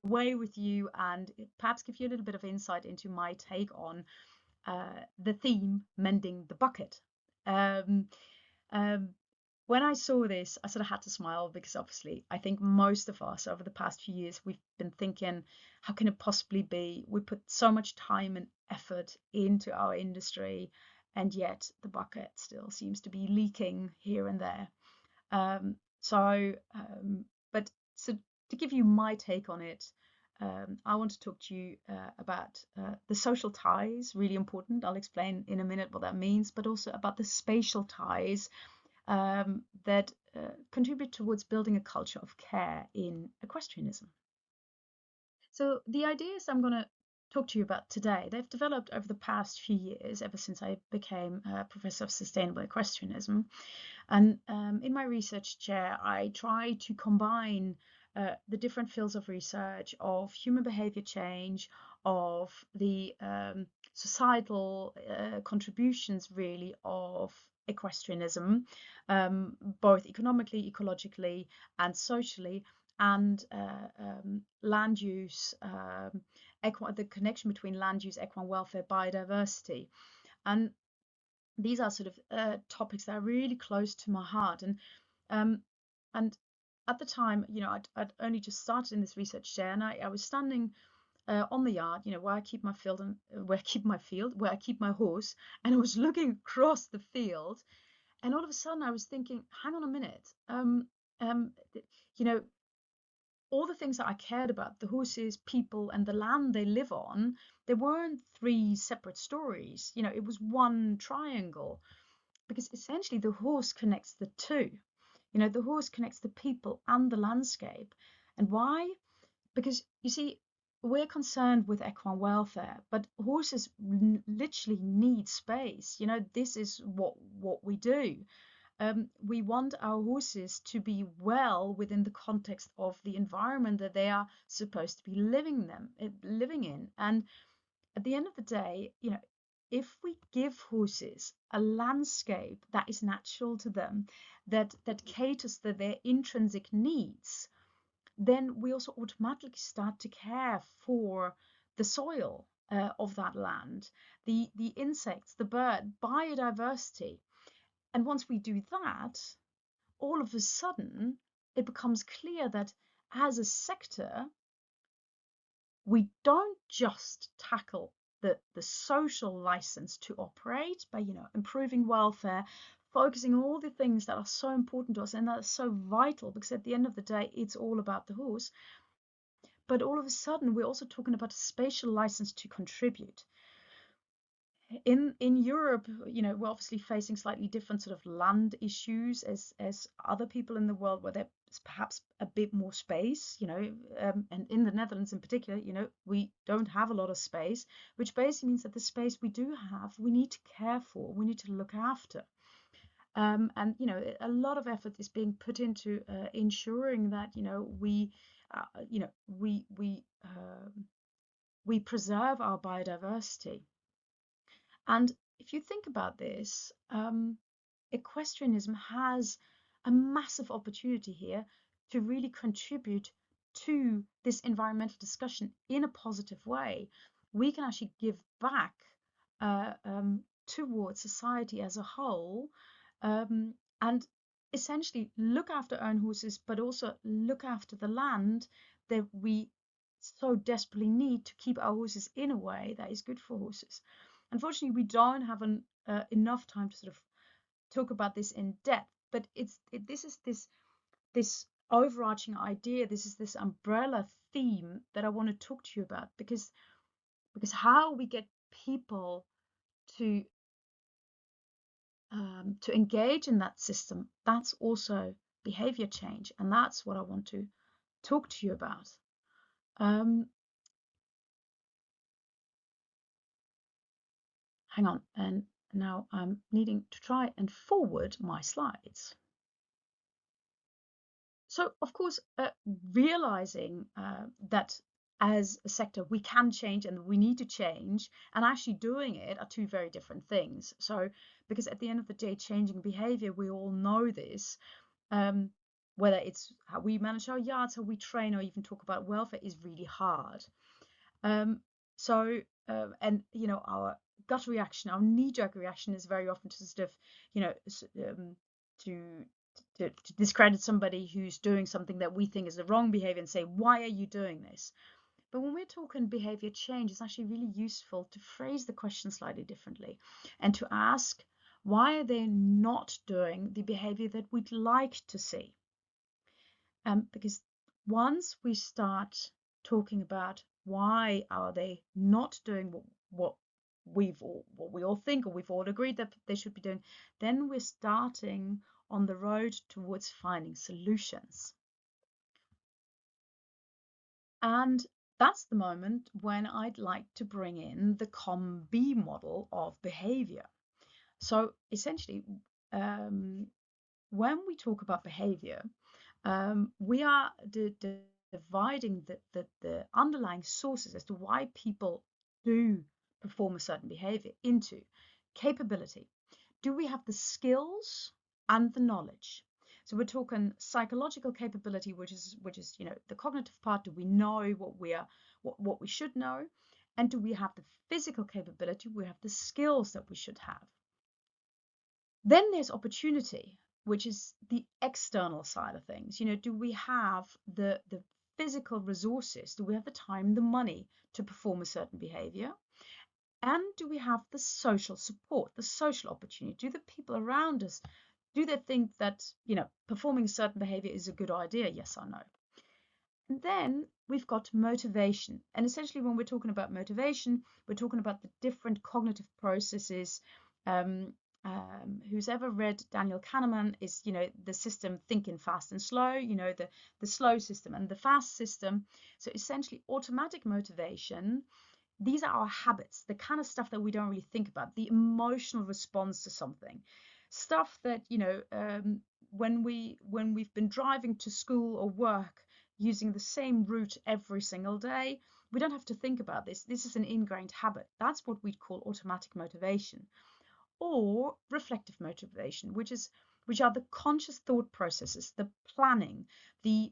away with you and perhaps give you a little bit of insight into my take on the theme, mending the bucket. When I saw this, I sort of had to smile because obviously I think most of us over the past few years, we've been thinking, how can it possibly be? We put so much time and effort into our industry, and yet the bucket still seems to be leaking here and there. But to give you my take on it, I want to talk to you about the social ties, really important. I'll explain in a minute what that means, but also about the spatial ties that contribute towards building a culture of care in equestrianism. So the ideas I'm going to talk to you about today, they've developed over the past few years, ever since I became a professor of sustainable equestrianism. And in my research chair, I try to combine the different fields of research of human behavior change, of the societal contributions really of equestrianism, both economically, ecologically, and socially, and land use, the connection between land use, equine welfare, biodiversity. And these are sort of topics that are really close to my heart. And at the time, you know, I'd only just started in this research chair, and I was standing on the yard, you know, where I keep my field and where I keep my horse, and I was looking across the field, and all of a sudden I was thinking, hang on a minute, you know, all the things that I cared about, the horses, people, and the land they live on, they weren't three separate stories. You know, it was one triangle, because essentially the horse connects the two. You know, the horse connects the people and the landscape. And why? Because, you see, we're concerned with equine welfare, but horses literally need space. You know, this is what we do. We want our horses to be well within the context of the environment that they are supposed to be living in. And at the end of the day, you know, if we give horses a landscape that is natural to them, that caters to their intrinsic needs, then we also automatically start to care for the soil of that land, the insects, the bird, biodiversity. And once we do that, all of a sudden, it becomes clear that as a sector, we don't just tackle the social license to operate by, improving welfare, focusing on all the things that are so important to us and that are so vital, because at the end of the day, it's all about the horse. But all of a sudden, we're also talking about a spatial license to contribute. In Europe, we're obviously facing slightly different sort of land issues as other people in the world, where there's perhaps a bit more space, and in the Netherlands in particular, we don't have a lot of space, which basically means that the space we do have, we need to care for, we need to look after. And a lot of effort is being put into ensuring that we preserve our biodiversity. And if you think about this, equestrianism has a massive opportunity here to really contribute to this environmental discussion in a positive way. We can actually give back towards society as a whole, and essentially look after our own horses, but also look after the land that we so desperately need to keep our horses in a way that is good for horses. Unfortunately, we don't have enough time to sort of talk about this in depth, but this is this overarching idea, this is this umbrella theme that I want to talk to you about, because how we get people to engage in that system, that's also behavior change, and that's what I want to talk to you about. Hang on, and now I'm needing to try and forward my slides. So, of course, realizing that as a sector we can change and we need to change, and actually doing it, are two very different things. So, because at the end of the day, changing behavior, we all know this, whether it's how we manage our yards, how we train, or even talk about welfare, is really hard. And our gut reaction, our knee-jerk reaction, is very often to sort of, to discredit somebody who's doing something that we think is the wrong behavior and say, why are you doing this? But when we're talking behavior change, it's actually really useful to phrase the question slightly differently and to ask, why are they not doing the behavior that we'd like to see? Because once we start talking about why are they not doing what we all think, or we've all agreed that they should be doing, then we're starting on the road towards finding solutions. And that's the moment when I'd like to bring in the COM-B model of behavior. So essentially, when we talk about behavior, we are dividing the underlying sources as to why people do perform a certain behavior into capability. Do we have the skills and the knowledge? So we're talking psychological capability, which is the cognitive part. Do we know what we should know? And do we have the physical capability? We have the skills that we should have. Then there's opportunity, which is the external side of things. Do we have the physical resources? Do we have the time, the money to perform a certain behavior? And do we have the social support, the social opportunity? Do the people around us, do they think that, performing a certain behavior is a good idea? Yes or no? And then we've got motivation. And essentially, when we're talking about motivation, we're talking about the different cognitive processes. Who's ever read Daniel Kahneman is, the system thinking fast and slow, the slow system and the fast system. So essentially, automatic motivation, these are our habits, the kind of stuff that we don't really think about, the emotional response to something, stuff that, when we've been driving to school or work using the same route every single day, we don't have to think about this. This is an ingrained habit. That's what we'd call automatic motivation. Or reflective motivation, which are the conscious thought processes, the planning, the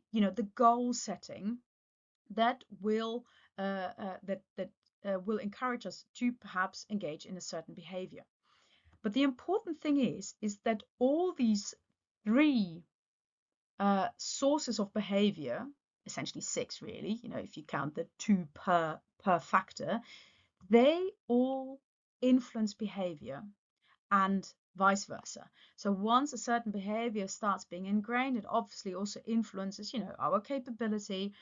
goal setting that will will encourage us to perhaps engage in a certain behavior. But the important thing is that all these three sources of behavior essentially 6 really, if you count the 2 per factor, they all influence behavior and vice versa. So once a certain behavior starts being ingrained, it obviously also influences, our capability,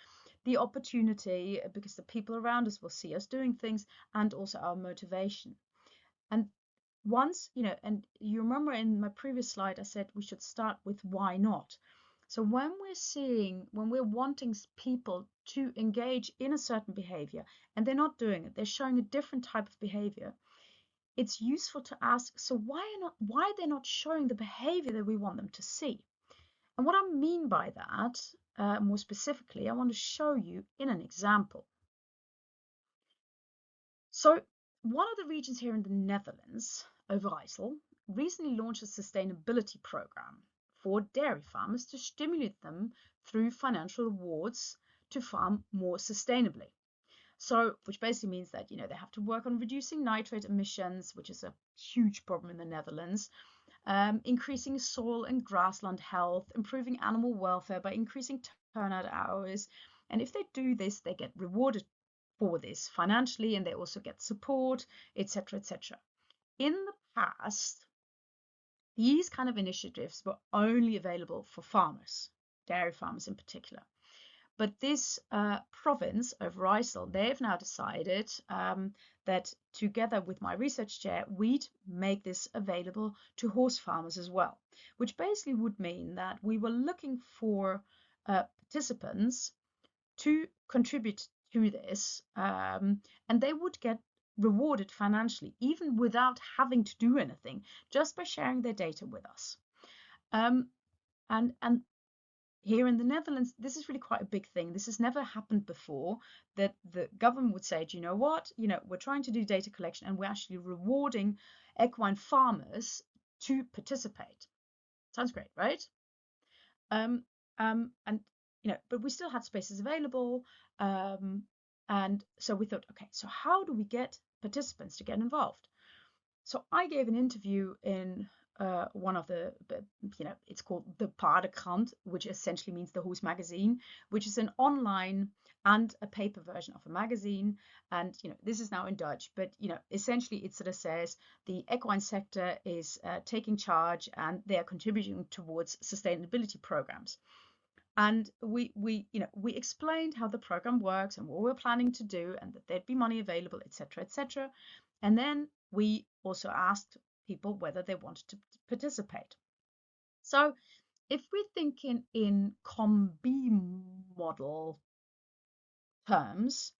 the opportunity, because the people around us will see us doing things, and also our motivation. And once, and you remember in my previous slide, I said we should start with why not. So when we're wanting people to engage in a certain behavior and they're not doing it, they're showing a different type of behavior, it's useful to ask, so why they're not showing the behavior that we want them to see? And what I mean by that, more specifically, I want to show you in an example. So one of the regions here in the Netherlands, Overijssel, recently launched a sustainability program for dairy farmers to stimulate them through financial rewards to farm more sustainably. So, which basically means that, they have to work on reducing nitrate emissions, which is a huge problem in the Netherlands, increasing soil and grassland health, improving animal welfare by increasing turnout hours. And if they do this, they get rewarded for this financially, and they also get support, etc., etc. In the past, these kind of initiatives were only available for farmers, dairy farmers in particular. But this province, Overijssel, they've now decided that together with my research chair, we'd make this available to horse farmers as well, which basically would mean that we were looking for participants to contribute to this, and they would get rewarded financially, even without having to do anything, just by sharing their data with us. And here in the Netherlands, this is really quite a big thing. This has never happened before, that the government would say, do you know what? We're trying to do data collection and we're actually rewarding equine farmers to participate. Sounds great, right? And but we still had spaces available. And so we thought, okay, so how do we get participants to get involved? So I gave an interview in one of the, it's called the Paardenkrant, which essentially means the Horse Magazine, which is an online and a paper version of a magazine. And, this is now in Dutch, but, essentially it sort of says the equine sector is taking charge and they are contributing towards sustainability programs. And we explained how the program works and what we're planning to do, and that there'd be money available, etc., etc. And then we also asked people whether they wanted to participate. So if we're thinking in COM-B model terms,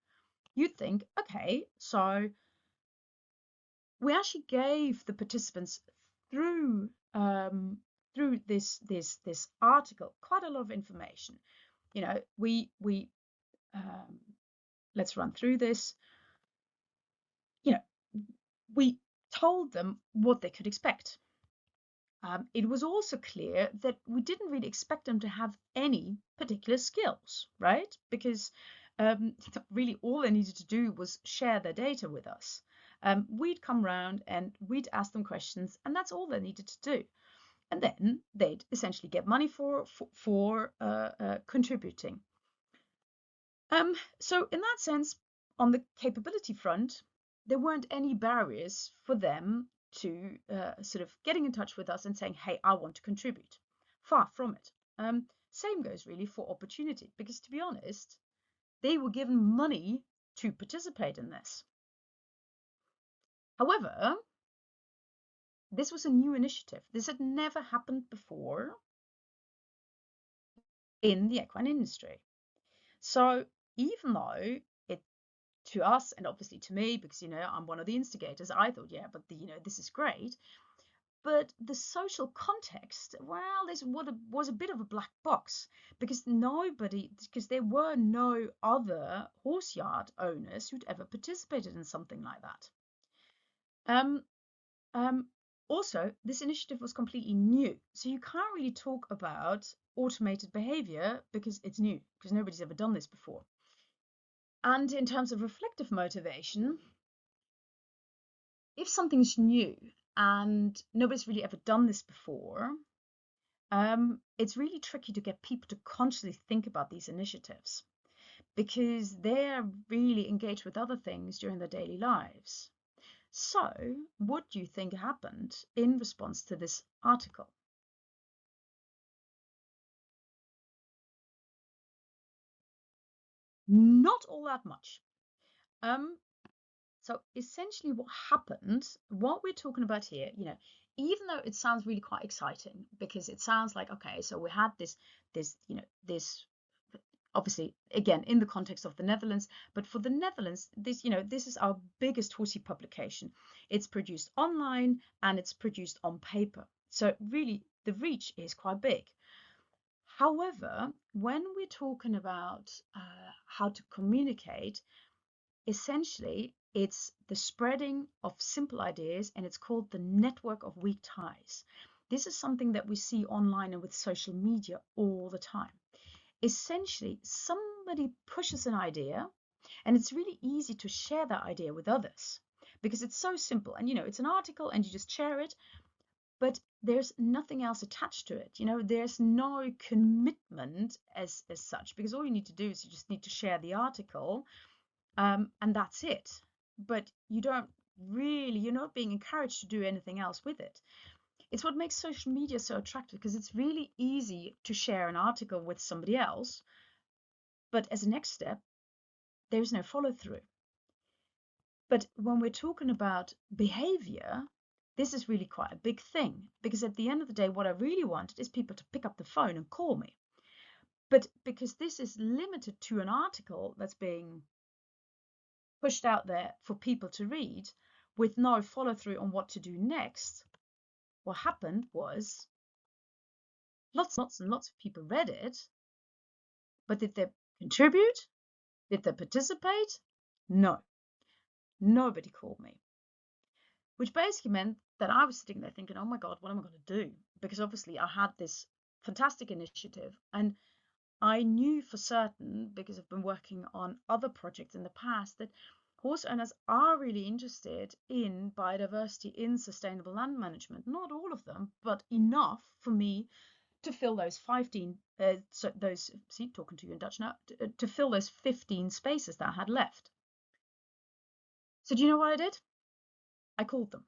you'd think, okay, so we actually gave the participants through this article quite a lot of information. Let's run through this. We told them what they could expect. It was also clear that we didn't really expect them to have any particular skills, right? Because really all they needed to do was share their data with us. We'd come around and we'd ask them questions, and that's all they needed to do. And then they'd essentially get money for contributing. So in that sense, on the capability front, there weren't any barriers for them to sort of getting in touch with us and saying, hey, I want to contribute. Far from it. Same goes really for opportunity, because to be honest, they were given money to participate in this. However, this was a new initiative. This had never happened before in the equine industry. So even though to us, and obviously to me, because I'm one of the instigators, I thought, yeah, but this is great. But the social context, well, this was a bit of a black box, because there were no other horse yard owners who'd ever participated in something like that. Also, this initiative was completely new, so you can't really talk about automated behavior because it's new, because nobody's ever done this before. And in terms of reflective motivation, if something's new and nobody's really ever done this before, it's really tricky to get people to consciously think about these initiatives because they're really engaged with other things during their daily lives. So, what do you think happened in response to this article? Not all that much. So essentially what happened, what we're talking about here, even though it sounds really quite exciting because it sounds like, okay, so we had this, obviously, again, in the context of the Netherlands, but for the Netherlands, this is our biggest horsey publication. It's produced online and it's produced on paper. So really, the reach is quite big. However, when we're talking about how to communicate, essentially, it's the spreading of simple ideas, and it's called the network of weak ties. This is something that we see online and with social media all the time. Essentially, somebody pushes an idea, and it's really easy to share that idea with others because it's so simple. And, it's an article and you just share it, but there's nothing else attached to it. There's no commitment as such, because all you need to do is you just need to share the article, and that's it. But you're not being encouraged to do anything else with it. It's what makes social media so attractive, because it's really easy to share an article with somebody else, but as a next step, there's no follow through. But when we're talking about behavior, this is really quite a big thing, because at the end of the day, what I really wanted is people to pick up the phone and call me. But because this is limited to an article that's being pushed out there for people to read with no follow through on what to do next, what happened was lots and lots of people read it, but did they contribute? Did they participate? No. Nobody called me. Which basically meant that I was sitting there thinking, oh my God, what am I going to do? Because obviously I had this fantastic initiative, and I knew for certain, because I've been working on other projects in the past, that horse owners are really interested in biodiversity, in sustainable land management. Not all of them, but enough for me to fill those 15, talking to you in Dutch now, to fill those 15 spaces that I had left. So do you know what I did? I called them.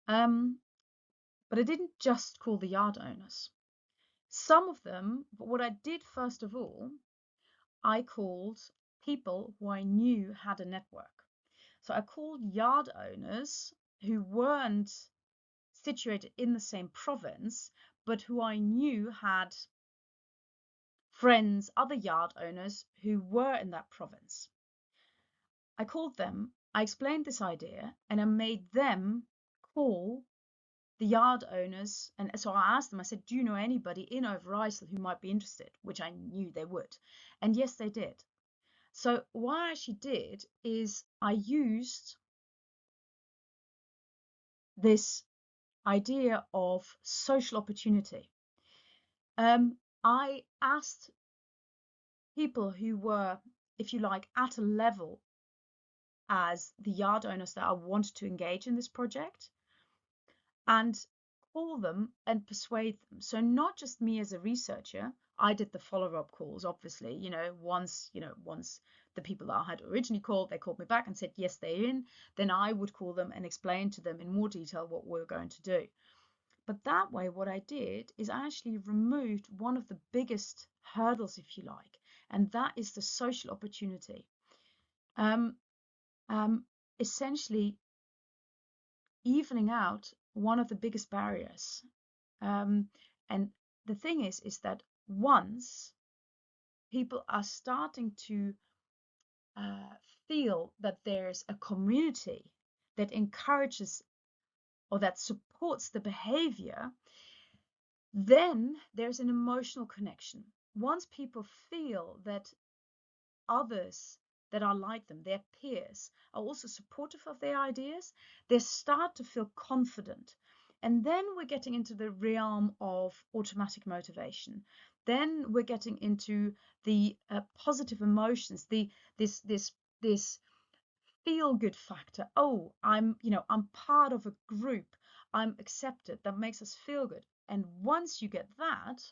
But I didn't just call the yard owners. Some of them, but what I did first of all, I called people who I knew had a network. So I called yard owners who weren't situated in the same province, but who I knew had friends, other yard owners who were in that province. I called them, I explained this idea, and I made them call the yard owners. And so I asked them, I said, do you know anybody in Overijssel who might be interested? Which I knew they would. And yes, they did. So what I actually did is I used this idea of social opportunity. I asked people who were, if you like, at a level as the yard owners that I wanted to engage in this project, and call them and persuade them. So not just me as a researcher, I did the follow-up calls, obviously, once the people that I had originally called, they called me back and said, yes, they're in, then I would call them and explain to them in more detail what we're going to do. But that way, what I did is I actually removed one of the biggest hurdles, if you like, and that is the social opportunity. Essentially evening out one of the biggest barriers. And the thing is that once people are starting to feel that there's a community that encourages or that supports the behavior, then there's an emotional connection. Once people feel that others that are like them, their peers, are also supportive of their ideas, they start to feel confident. And then we're getting into the realm of automatic motivation. Then we're getting into the positive emotions, this feel-good factor. Oh, I'm part of a group. I'm accepted. That makes us feel good. And once you get that,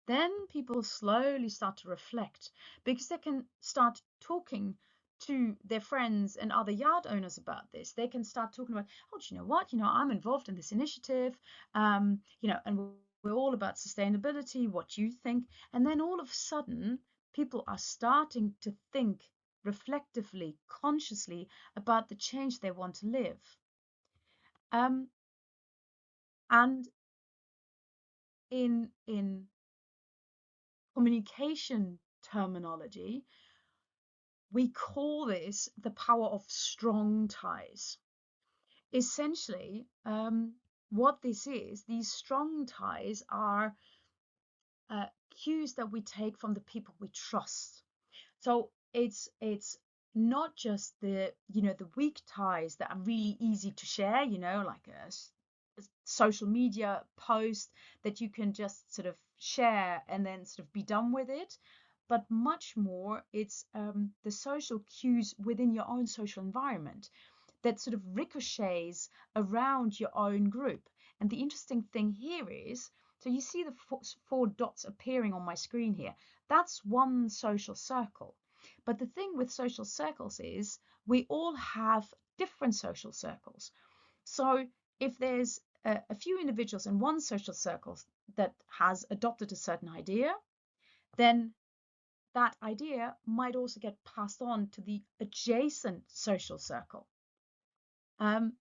then people slowly start to reflect, because they can start talking to their friends and other yard owners about this. They can start talking about, oh, do you know what? I'm involved in this initiative, and we're all about sustainability. What do you think? And then all of a sudden, people are starting to think reflectively, consciously about the change they want to live. And in communication terminology, we call this the power of strong ties. Essentially, what this is, these strong ties are cues that we take from the people we trust. So it's not just the weak ties that are really easy to share, like a social media post that you can just sort of share and then sort of be done with it, but much more it's the social cues within your own social environment that sort of ricochets around your own group. And the interesting thing here is, so you see the four dots appearing on my screen here. That's one social circle. But the thing with social circles is we all have different social circles. So if there's a few individuals in one social circle that has adopted a certain idea, then that idea might also get passed on to the adjacent social circle. And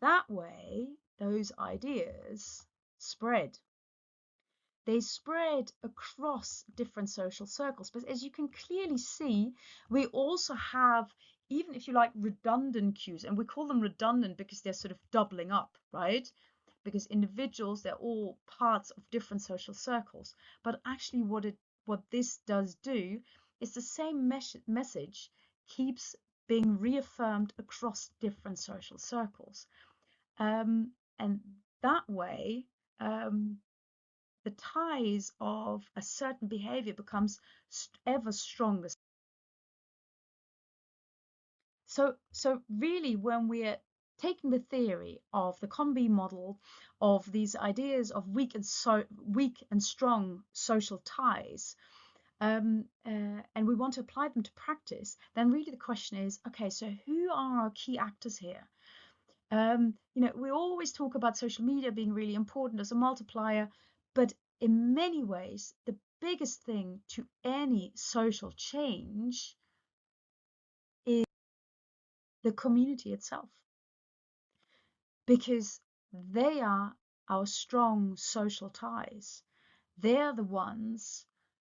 that way, those ideas spread. They spread across different social circles. But as you can clearly see, we also have, even if you like, redundant cues. And we call them redundant because they're sort of doubling up, right? Because individuals, they're all parts of different social circles. But actually what this does do is the same message keeps being reaffirmed across different social circles. And that way, the ties of a certain behavior becomes ever stronger. So really, when we're taking the theory of the COM-B model, of these ideas of weak and strong social ties, and we want to apply them to practice, then really the question is, okay, so who are our key actors here? We always talk about social media being really important as a multiplier, but in many ways, the biggest thing to any social change is the community itself, because they are our strong social ties. They're the ones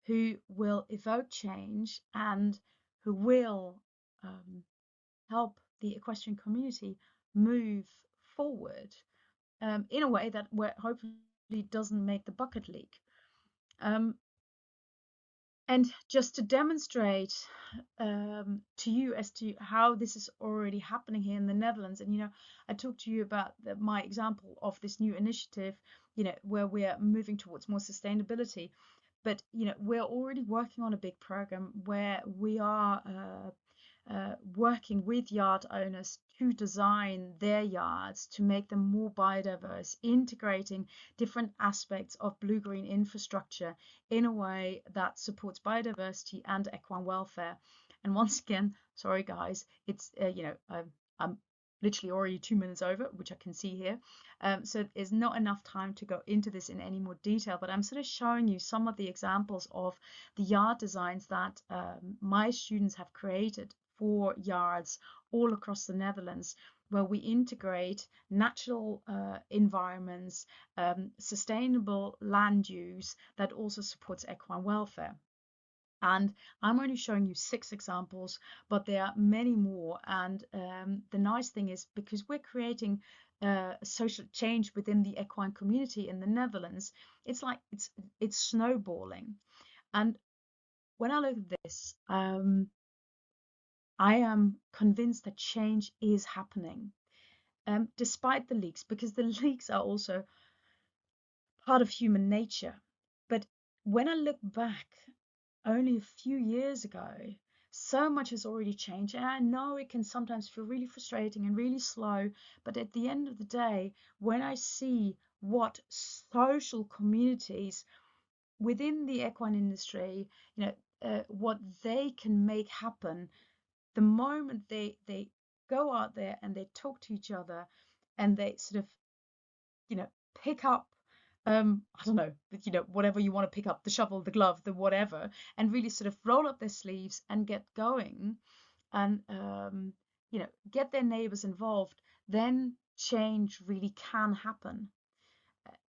who will evoke change and who will help the equestrian community move forward in a way that hopefully doesn't make the bucket leak. And just to demonstrate to you as to how this is already happening here in the Netherlands, and I talked to you about my example of this new initiative, where we're moving towards more sustainability, but we're already working on a big program where we are working with yard owners to design their yards to make them more biodiverse, integrating different aspects of blue-green infrastructure in a way that supports biodiversity and equine welfare. And once again, sorry guys, it's I'm literally already 2 minutes over, which I can see here. So there's not enough time to go into this in any more detail, but I'm sort of showing you some of the examples of the yard designs that my students have created for yards all across the Netherlands, where we integrate natural environments, sustainable land use that also supports equine welfare. And I'm only showing you 6 examples, but there are many more. And the nice thing is, because we're creating social change within the equine community in the Netherlands, it's like it's snowballing. And when I look at this, I am convinced that change is happening, despite the leaks, because the leaks are also part of human nature. But when I look back only a few years ago, so much has already changed. And I know it can sometimes feel really frustrating and really slow, but at the end of the day, when I see what social communities within the equine industry, what they can make happen the moment they go out there and they talk to each other and they sort of, pick up, I don't know, whatever you want to pick up, the shovel, the glove, the whatever, and really sort of roll up their sleeves and get going and, get their neighbors involved, then change really can happen.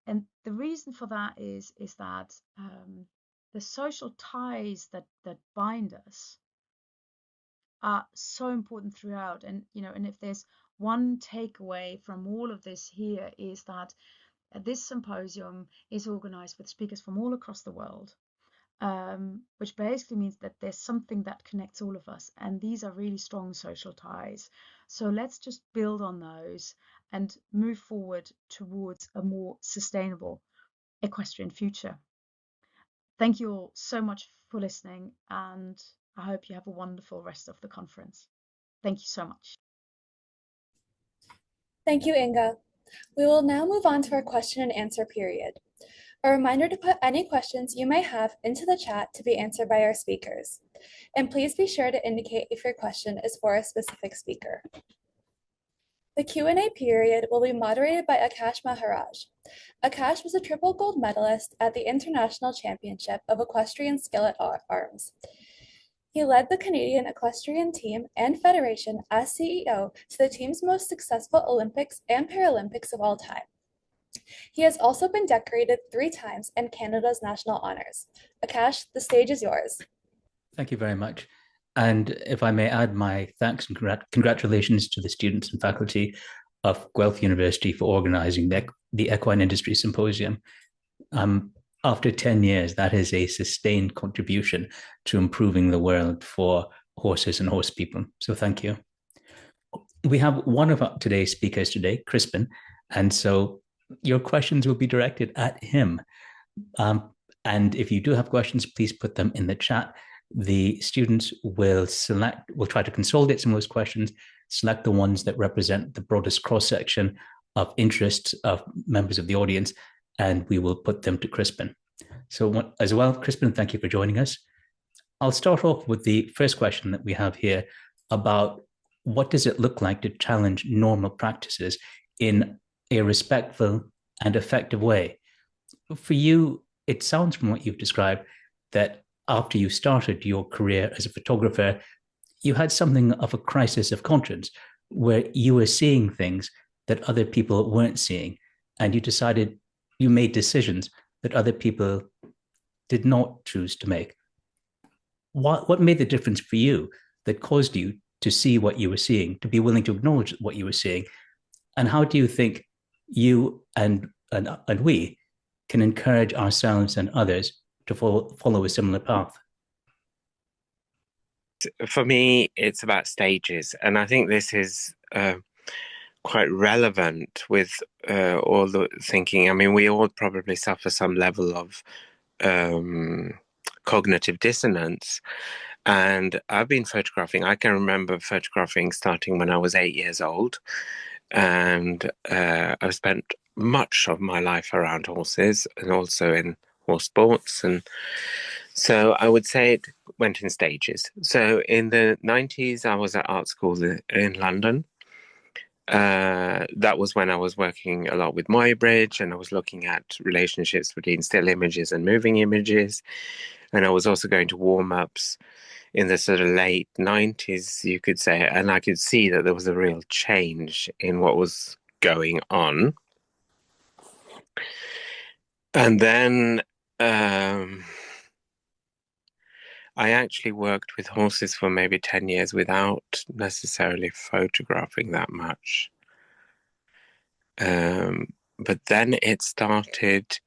And the reason for that is that the social ties that bind us are so important throughout. And and if there's one takeaway from all of this here, is that this symposium is organized with speakers from all across the world, which basically means that there's something that connects all of us, and these are really strong social ties. So let's just build on those and move forward towards a more sustainable equestrian future. Thank you all so much for listening, and I hope you have a wonderful rest of the conference. Thank you so much. Thank you, Inga. We will now move on to our question and answer period. A reminder to put any questions you may have into the chat to be answered by our speakers. And please be sure to indicate if your question is for a specific speaker. The Q&A period will be moderated by Akaash Maharaj. Akaash was a triple gold medalist at the International Championship of Equestrian Skill at Arms. He led the Canadian equestrian team and federation as CEO to the team's most successful Olympics and Paralympics of all time. He has also been decorated 3 times in Canada's national honors. Akaash, the stage is yours. Thank you very much. And if I may add my thanks and congratulations to the students and faculty of Guelph University for organizing the Equine Industry Symposium. After 10 years, that is a sustained contribution to improving the world for horses and horse people. So thank you. We have one of today's speakers today, Crispin, and so your questions will be directed at him. And if you do have questions, please put them in the chat. The students will try to consolidate some of those questions, select the ones that represent the broadest cross-section of interests of members of the audience, and we will put them to Crispin. So as well, Crispin, thank you for joining us. I'll start off with the first question that we have here about what does it look like to challenge normal practices in a respectful and effective way? For you, it sounds from what you've described that after you started your career as a photographer, you had something of a crisis of conscience where you were seeing things that other people weren't seeing, and you made decisions that other people did not choose to make. What made the difference for you that caused you to see what you were seeing, to be willing to acknowledge what you were seeing? And how do you think you and we can encourage ourselves and others to follow a similar path? For me, it's about stages. And I think this is quite relevant with all the thinking. I mean, we all probably suffer some level of cognitive dissonance. And I've been photographing. I can remember photographing starting when I was 8 years old. And I've spent much of my life around horses and also in horse sports. And so I would say it went in stages. So in the 90s, I was at art school in London. That was when I was working a lot with Muybridge, and I was looking at relationships between still images and moving images. And I was also going to warm-ups in the sort of late 90s, you could say, and I could see that there was a real change in what was going on. And then I actually worked with horses for maybe 10 years without necessarily photographing that much. But then it started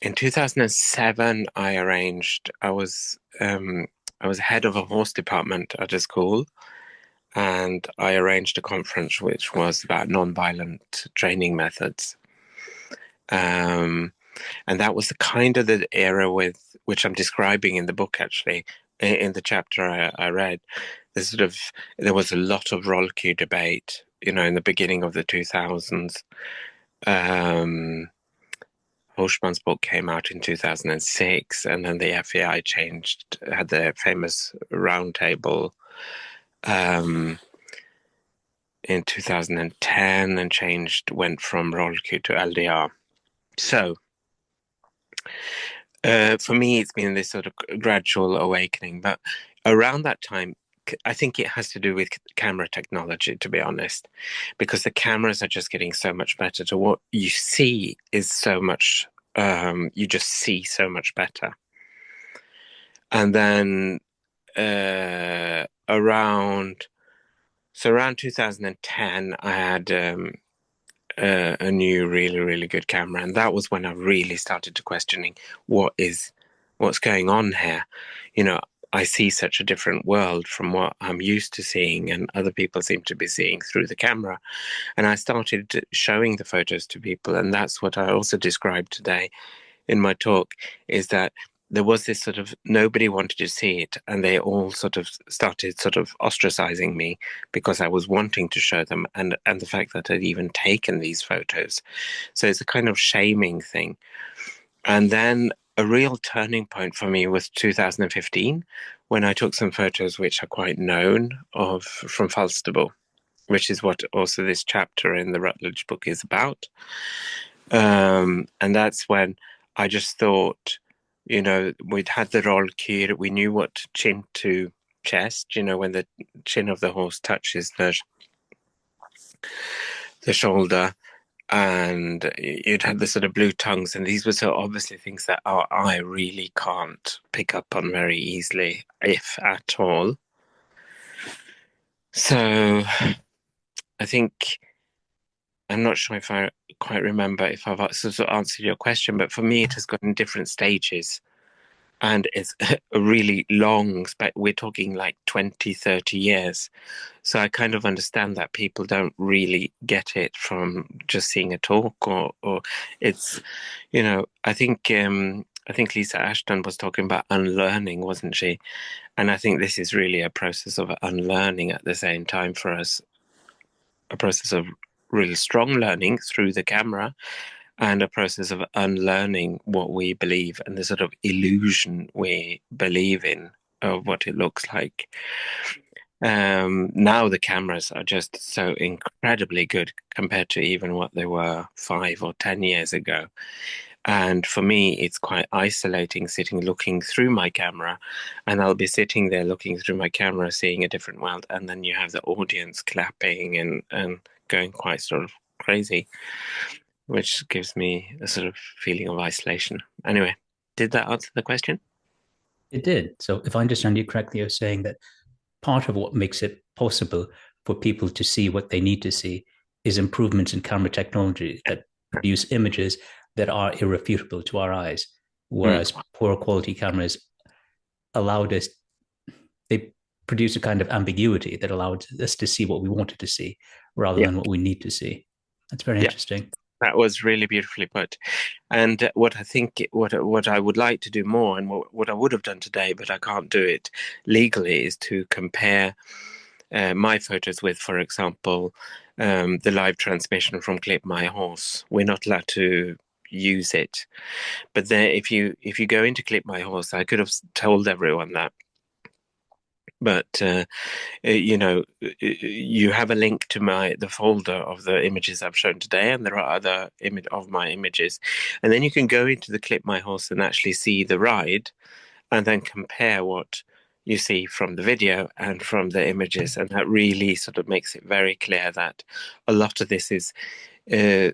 in 2007. I was head of a horse department at a school, and I arranged a conference which was about non-violent training methods. And that was the kind of the era with which I'm describing in the book, actually, in the chapter I read. There was a lot of roll cue debate, in the beginning of the 2000s. Wolframm's book came out in 2006, and then the FEI had their famous roundtable in 2010 and went from roll cue to LDR. So for me, it's been this sort of gradual awakening, but around that time, I think it has to do with camera technology, to be honest, because the cameras are just getting so much better. To what you see is so much, you just see so much better. And then around 2010, I had a new really, really good camera, and that was when I really started to questioning what's going on here. You know, I see such a different world from what I'm used to seeing, and other people seem to be seeing through the camera. And I started showing the photos to people, and that's what I also described today in my talk, is that there was this sort of, nobody wanted to see it, and they all sort of started sort of ostracizing me because I was wanting to show them, and the fact that I'd even taken these photos. So it's a kind of shaming thing. And then a real turning point for me was 2015, when I took some photos which are quite known from Falsterbo, which is what also this chapter in the Rutledge book is about. And that's when I just thought, you know, we'd had the roll cue, we knew what chin to chest, you know, when the chin of the horse touches the shoulder, and you'd had the sort of blue tongues, and these were so obviously things that our eye really can't pick up on very easily, if at all. So I think, I'm not sure if I quite remember if I've sort of answered your question, but for me it has gone in different stages, and it's a really long, we're talking like 20, 30 years. So I kind of understand that people don't really get it from just seeing a talk, or it's, you know, I think Lisa Ashton was talking about unlearning, wasn't she? And I think this is really a process of unlearning at the same time for us, a process of really strong learning through the camera, and a process of unlearning what we believe and the sort of illusion we believe in of what it looks like. Now the cameras are just so incredibly good compared to even what they were 5 or 10 years ago. And for me, it's quite isolating looking through my camera, and I'll be sitting there looking through my camera, seeing a different world. And then you have the audience clapping and going quite sort of crazy, which gives me a sort of feeling of isolation. Anyway, did that answer the question? It did. So if I understand you correctly, you're saying that part of what makes it possible for people to see what they need to see is improvements in camera technology that produce images that are irrefutable to our eyes, whereas poor quality cameras they produce a kind of ambiguity that allowed us to see what we wanted to see rather than what we need to see. That's very interesting. That was really beautifully put. And what I think, what I would like to do more, and what I would have done today, but I can't do it legally, is to compare my photos with, for example, the live transmission from Clip My Horse. We're not allowed to use it, but then if you go into Clip My Horse, I could have told everyone that. But you know, you have a link to the folder of the images I've shown today, and there are other of my images, and then you can go into the Clip My Horse and actually see the ride, and then compare what you see from the video and from the images, and that really sort of makes it very clear that a lot of this is a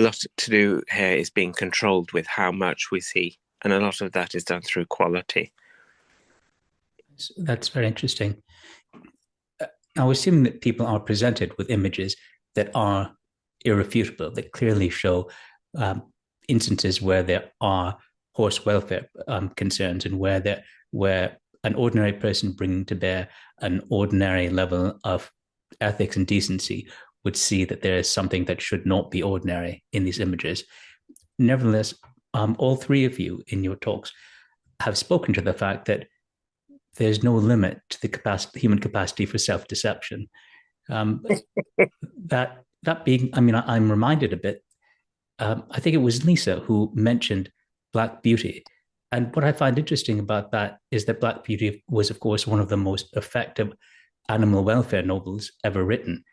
lot to do here is being controlled with how much we see, and a lot of that is done through quality. That's very interesting. Now, assuming that people are presented with images that are irrefutable, that clearly show instances where there are horse welfare concerns, and where an ordinary person bringing to bear an ordinary level of ethics and decency would see that there is something that should not be ordinary in these images. Nevertheless, all three of you in your talks have spoken to the fact that there's no limit to the human capacity for self-deception. That that being, I'm reminded a bit. I think it was Lisa who mentioned Black Beauty. And what I find interesting about that is that Black Beauty was, of course, one of the most effective animal welfare novels ever written.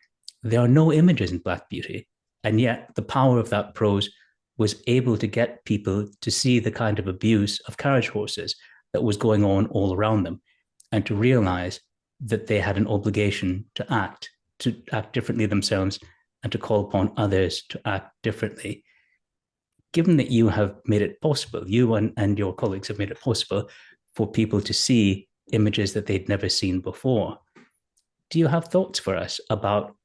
There are no images in Black Beauty. And yet, the power of that prose was able to get people to see the kind of abuse of carriage horses that was going on all around them and to realize that they had an obligation to act differently themselves and to call upon others to act differently. Given that you have made it possible, you and your colleagues have made it possible for people to see images that they'd never seen before, do you have thoughts for us about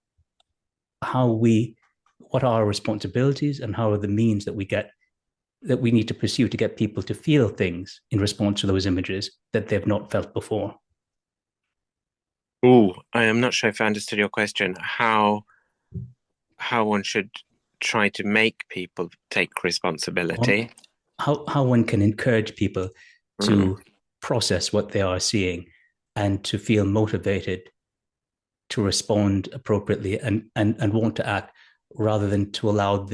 what are our responsibilities and how are the means that we need to pursue to get people to feel things in response to those images that they've not felt before? Oh, I am not sure if I understood your question. How one should try to make people take responsibility. How one can encourage people to process what they are seeing and to feel motivated to respond appropriately and want to act, rather than to allow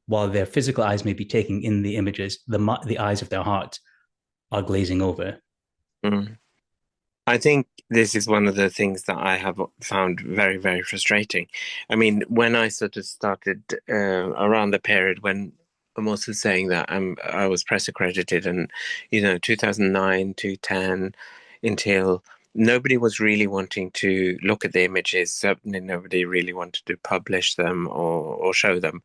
while their physical eyes may be taking in the images, the eyes of their hearts are glazing over. I think this is one of the things that I have found very, very frustrating. I mean, when I sort of started around the period when I'm also saying that I was press accredited, and 2009 to 10 until nobody was really wanting to look at the images. Certainly nobody really wanted to publish them or show them.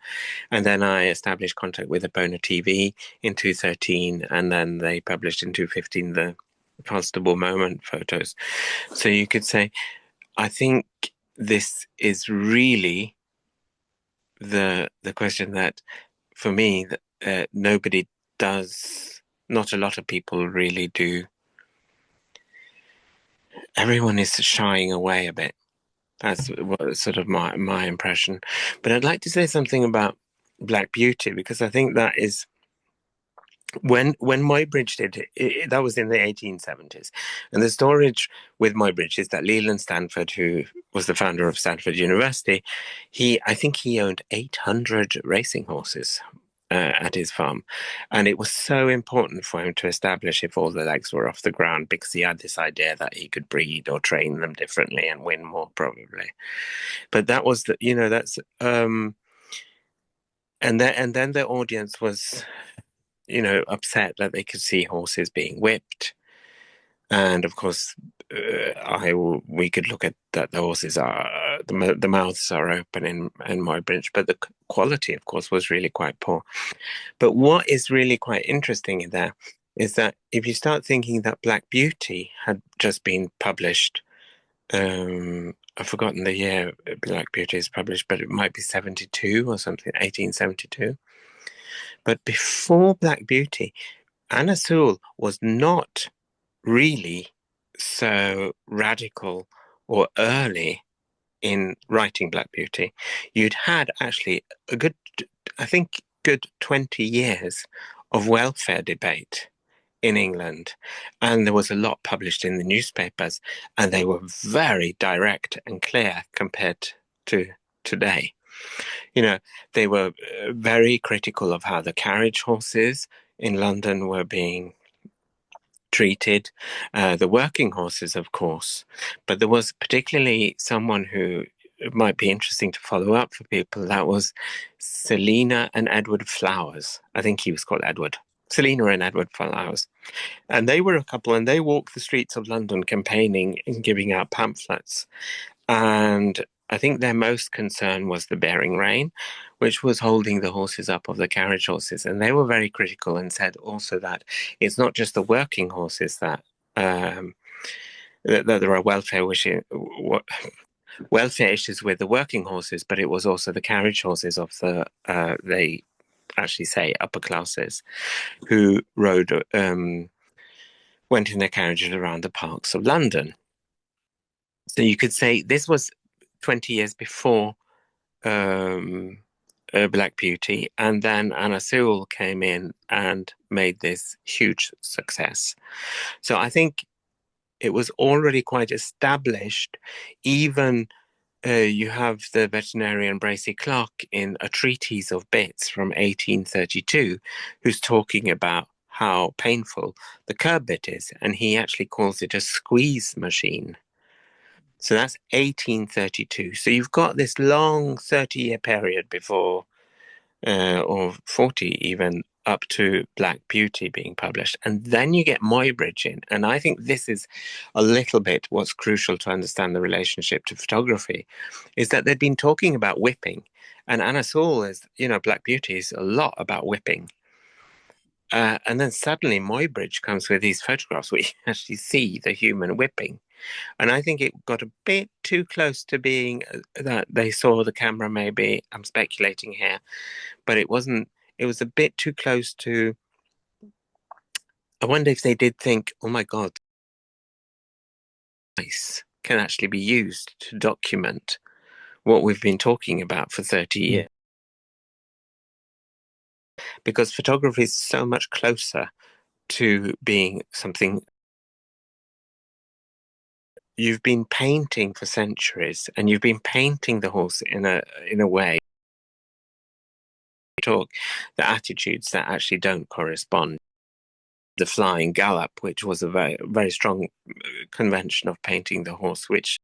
And then I established contact with Epona TV in 2013, and then they published in 2015 the Constable moment photos. So you could say, I think this is really the question that, for me, nobody does. Not a lot of people really do. Everyone is shying away a bit. That's sort of my impression. But I'd like to say something about Black Beauty, because I think that is when Muybridge did it, that was in the 1870s. And the story with Muybridge is that Leland Stanford, who was the founder of Stanford University, I think he owned 800 racing horses at his farm. And it was so important for him to establish if all the legs were off the ground, because he had this idea that he could breed or train them differently and win more, probably. But that was that's and then the audience was upset that they could see horses being whipped. And of course, we could look at that the horses are, the mouths are open in Muybridge, but the quality, of course, was really quite poor. But what is really quite interesting in there is that if you start thinking that Black Beauty had just been published, I've forgotten the year Black Beauty is published, but it might be 72 or something, 1872. But before Black Beauty, Anna Sewell was not really so radical or early in writing Black Beauty. You'd had actually good 20 years of welfare debate in England, and there was a lot published in the newspapers, and they were very direct and clear compared to today. They were very critical of how the carriage horses in London were being treated, the working horses, of course. But there was particularly someone who might be interesting to follow up for people. That was Selina and Edward Flowers. I think he was called Edward. Selina and Edward Flowers. And they were a couple, and they walked the streets of London campaigning and giving out pamphlets. And I think their most concern was the bearing rein, which was holding the horses up of the carriage horses. And they were very critical and said also that it's not just the working horses that there are welfare issues with the working horses, but it was also the carriage horses of the, they actually say, upper classes who went in their carriages around the parks of London. So you could say this was 20 years before Black Beauty, and then Anna Sewell came in and made this huge success. So I think it was already quite established, even you have the veterinarian Bracy Clark in A Treatise of Bits from 1832, who's talking about how painful the curb bit is, and he actually calls it a squeeze machine. So that's 1832. So you've got this long 30-year period before, or 40 even, up to Black Beauty being published. And then you get Muybridge in. And I think this is a little bit what's crucial to understand the relationship to photography, is that they'd been talking about whipping. And Anna Sewell is, Black Beauty is a lot about whipping. And then suddenly Muybridge comes with these photographs where you actually see the human whipping. And I think it got a bit too close to being that they saw the camera, maybe. I'm speculating here, but it wasn't. It was a bit too close to. I wonder if they did think, oh my God, this can actually be used to document what we've been talking about for 30 years. Because photography is so much closer to being something. You've been painting for centuries, and you've been painting the horse in a way. Talk the attitudes that actually don't correspond. The flying gallop, which was a very, very strong convention of painting the horse, which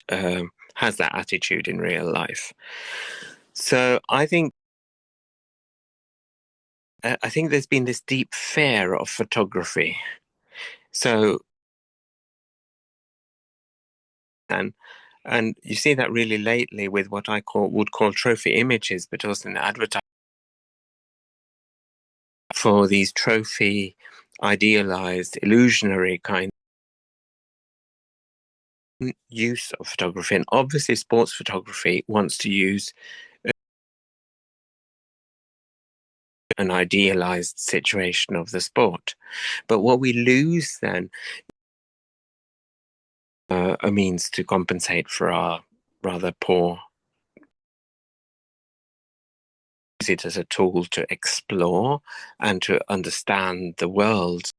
has that attitude in real life. So I think there's been this deep fear of photography. So and you see that really lately with what I would call trophy images, but also in advertising for these trophy, idealized, illusionary kind of use of photography. And obviously sports photography wants to use an idealized situation of the sport. But what we lose then a means to compensate for our rather poor. Use it as a tool to explore and to understand the world.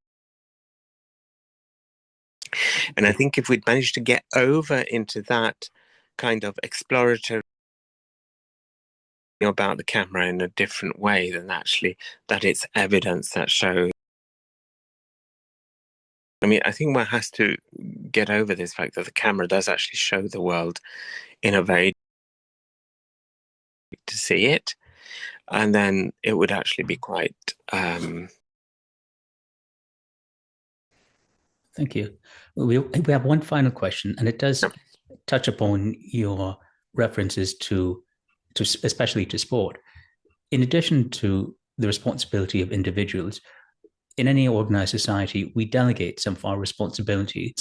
And I think if we'd managed to get over into that kind of exploratory about the camera in a different way than actually that it's evidence that shows. I mean, I think one has to get over this fact that the camera does actually show the world in a very to see it, and then it would actually be quite. Thank you. We have one final question, and it does touch upon your references to especially to sport. In addition to the responsibility of individuals, in any organized society, we delegate some of our responsibilities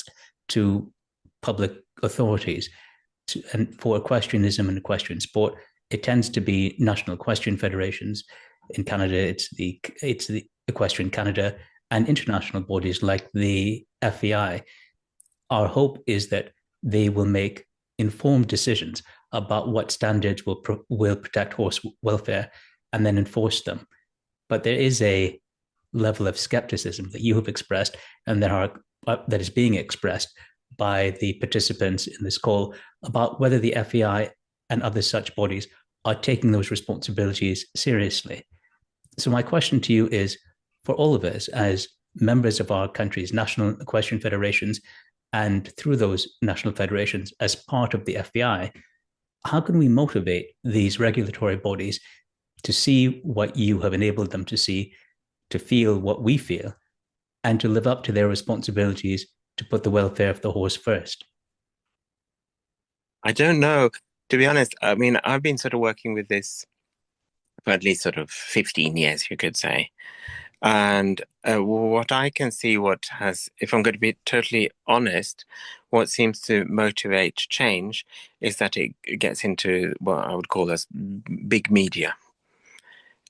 to public authorities. And for equestrianism and equestrian sport, it tends to be national equestrian federations. In Canada, it's the Equestrian Canada, and international bodies like the FEI. Our hope is that they will make informed decisions about what standards will protect horse welfare and then enforce them. But there is a level of skepticism that you have expressed and that is being expressed by the participants in this call about whether the FEI and other such bodies are taking those responsibilities seriously. So my question to you is, for all of us as members of our country's national equestrian federations, and through those national federations as part of the FEI, how can we motivate these regulatory bodies to see what you have enabled them to see, to feel what we feel, and to live up to their responsibilities to put the welfare of the horse first? I don't know. To be honest, I mean, I've been sort of working with this for at least sort of 15 years, you could say. And what I can see, if I'm going to be totally honest, what seems to motivate change is that it gets into what I would call as big media.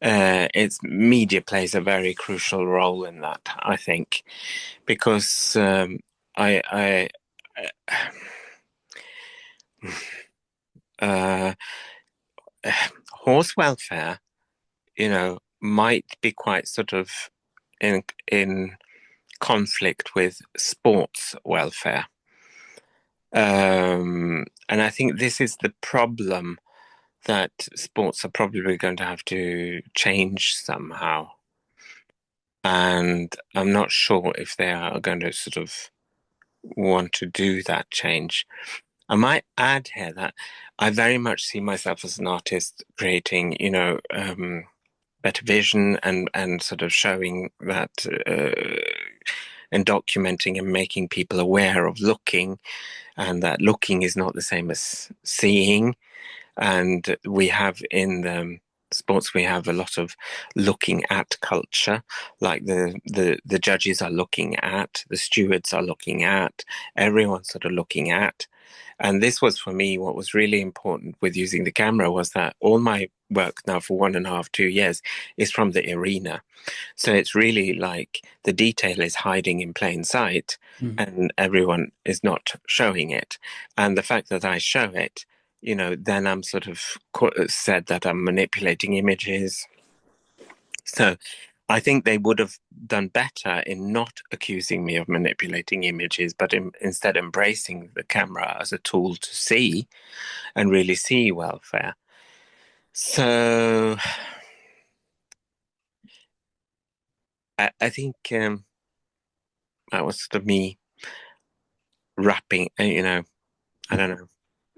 Media plays a very crucial role in that, I think, because horse welfare, might be quite sort of in conflict with sports welfare. And I think this is the problem, that sports are probably going to have to change somehow. And I'm not sure if they are going to sort of want to do that change. I might add here that I very much see myself as an artist creating, better vision and sort of showing that and documenting and making people aware of looking, and that looking is not the same as seeing. And we have in the sports, we have a lot of looking at culture, like the judges are looking at, the stewards are looking at, everyone's sort of looking at. And this was, for me, what was really important with using the camera, was that all my work now for 1.5, 2 years is from the arena. So it's really like the detail is hiding in plain sight, and everyone is not showing it. And the fact that I show it, then I'm sort of said that I'm manipulating images. So I think they would have done better in not accusing me of manipulating images, but instead embracing the camera as a tool to see and really see welfare. So I think that was sort of me wrapping, I don't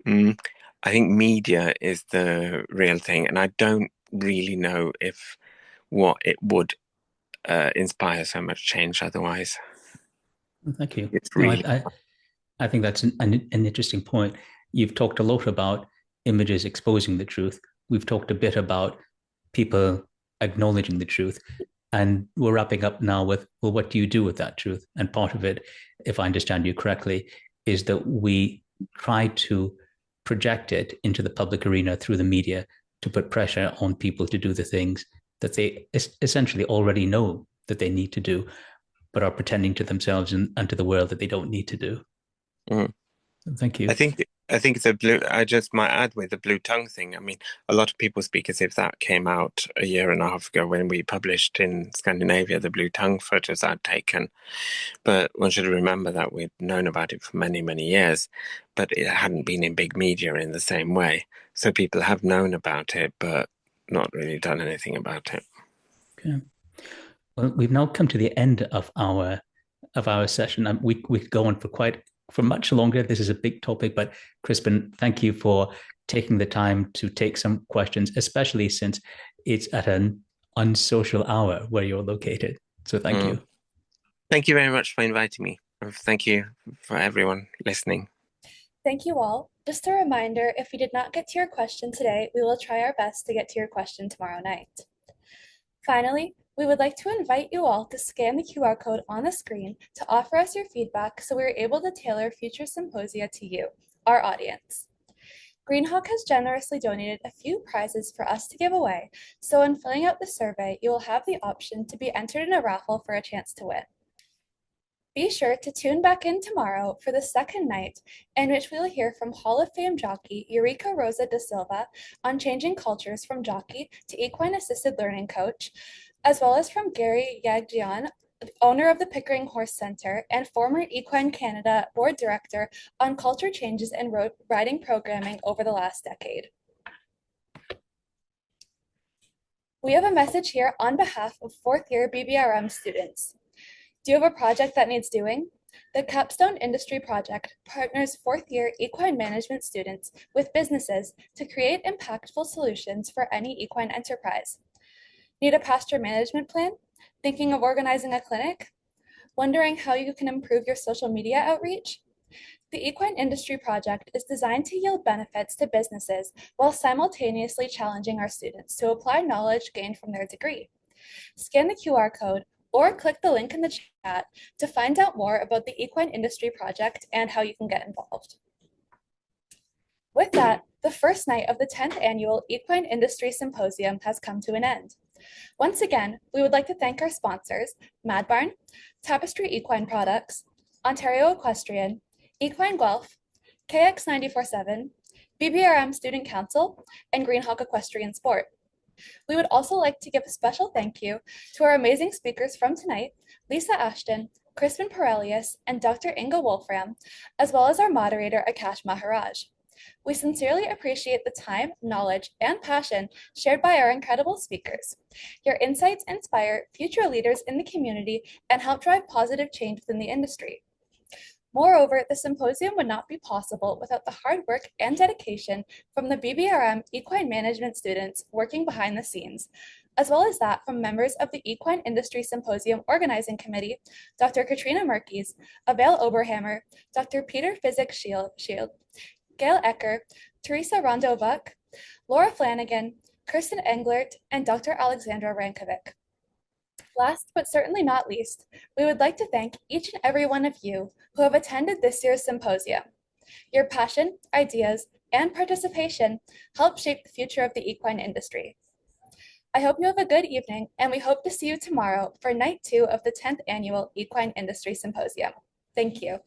know. I think media is the real thing, and I don't really know if what it would inspire so much change otherwise. Thank you. It's really... I think that's an interesting point. You've talked a lot about images exposing the truth. We've talked a bit about people acknowledging the truth. And we're wrapping up now with, well, what do you do with that truth? And part of it, if I understand you correctly, is that we try to project it into the public arena through the media to put pressure on people to do the things that they essentially already know that they need to do, but are pretending to themselves and to the world that they don't need to do. Thank you. I think it's I just might add with the blue tongue thing. I mean, a lot of people speak as if that came out 1.5 years ago when we published in Scandinavia the blue tongue photos I'd taken. But one should remember that we'd known about it for many, many years, but it hadn't been in big media in the same way. So people have known about it, but not really done anything about it. Okay. Well, we've now come to the end of our session, and we could go on for much longer. This is a big topic, but Crispin, thank you for taking the time to take some questions, especially since it's at an unsocial hour where you're located. So thank you. Thank you very much for inviting me. Thank you for everyone listening. Thank you all. Just a reminder, if we did not get to your question today, we will try our best to get to your question tomorrow night. Finally, we would like to invite you all to scan the QR code on the screen to offer us your feedback so we're able to tailor future symposia to you, our audience. Greenhawk has generously donated a few prizes for us to give away, so in filling out the survey, you will have the option to be entered in a raffle for a chance to win. Be sure to tune back in tomorrow for the second night, in which we will hear from Hall of Fame jockey Eureka Rosa da Silva on changing cultures from jockey to equine-assisted learning coach, as well as from Gary Yagjian, owner of the Pickering Horse Center and former Equine Canada board director, on culture changes in riding programming over the last decade. We have a message here on behalf of fourth year BBRM students. Do you have a project that needs doing? The Capstone Industry Project partners fourth year equine management students with businesses to create impactful solutions for any equine enterprise. Need a pasture management plan? Thinking of organizing a clinic? Wondering how you can improve your social media outreach? The Equine Industry Project is designed to yield benefits to businesses while simultaneously challenging our students to apply knowledge gained from their degree. Scan the QR code or click the link in the chat to find out more about the Equine Industry Project and how you can get involved. With that, the first night of the 10th Annual Equine Industry Symposium has come to an end. Once again, we would like to thank our sponsors, Mad Barn, Tapestry Equine Products, Ontario Equestrian, Equine Guelph, KX947, BBRM Student Council, and Greenhawk Equestrian Sport. We would also like to give a special thank you to our amazing speakers from tonight, Lisa Ashton, Crispin Parelius, and Dr. Inga Wolframm, as well as our moderator, Akaash Maharaj. We sincerely appreciate the time, knowledge, and passion shared by our incredible speakers. Your insights inspire future leaders in the community and help drive positive change within the industry. Moreover, the symposium would not be possible without the hard work and dedication from the BBRM equine management students working behind the scenes, as well as that from members of the Equine Industry Symposium Organizing Committee, Dr. Katrina Merkes, Abel Oberhammer, Dr. Peter Physick-Shield, Gail Ecker, Teresa Rondo-Buck, Laura Flanagan, Kirsten Englert, and Dr. Alexandra Rankovic. Last but certainly not least, we would like to thank each and every one of you who have attended this year's symposium. Your passion, ideas, and participation help shape the future of the equine industry. I hope you have a good evening, and we hope to see you tomorrow for night 2 of the 10th Annual Equine Industry Symposium. Thank you.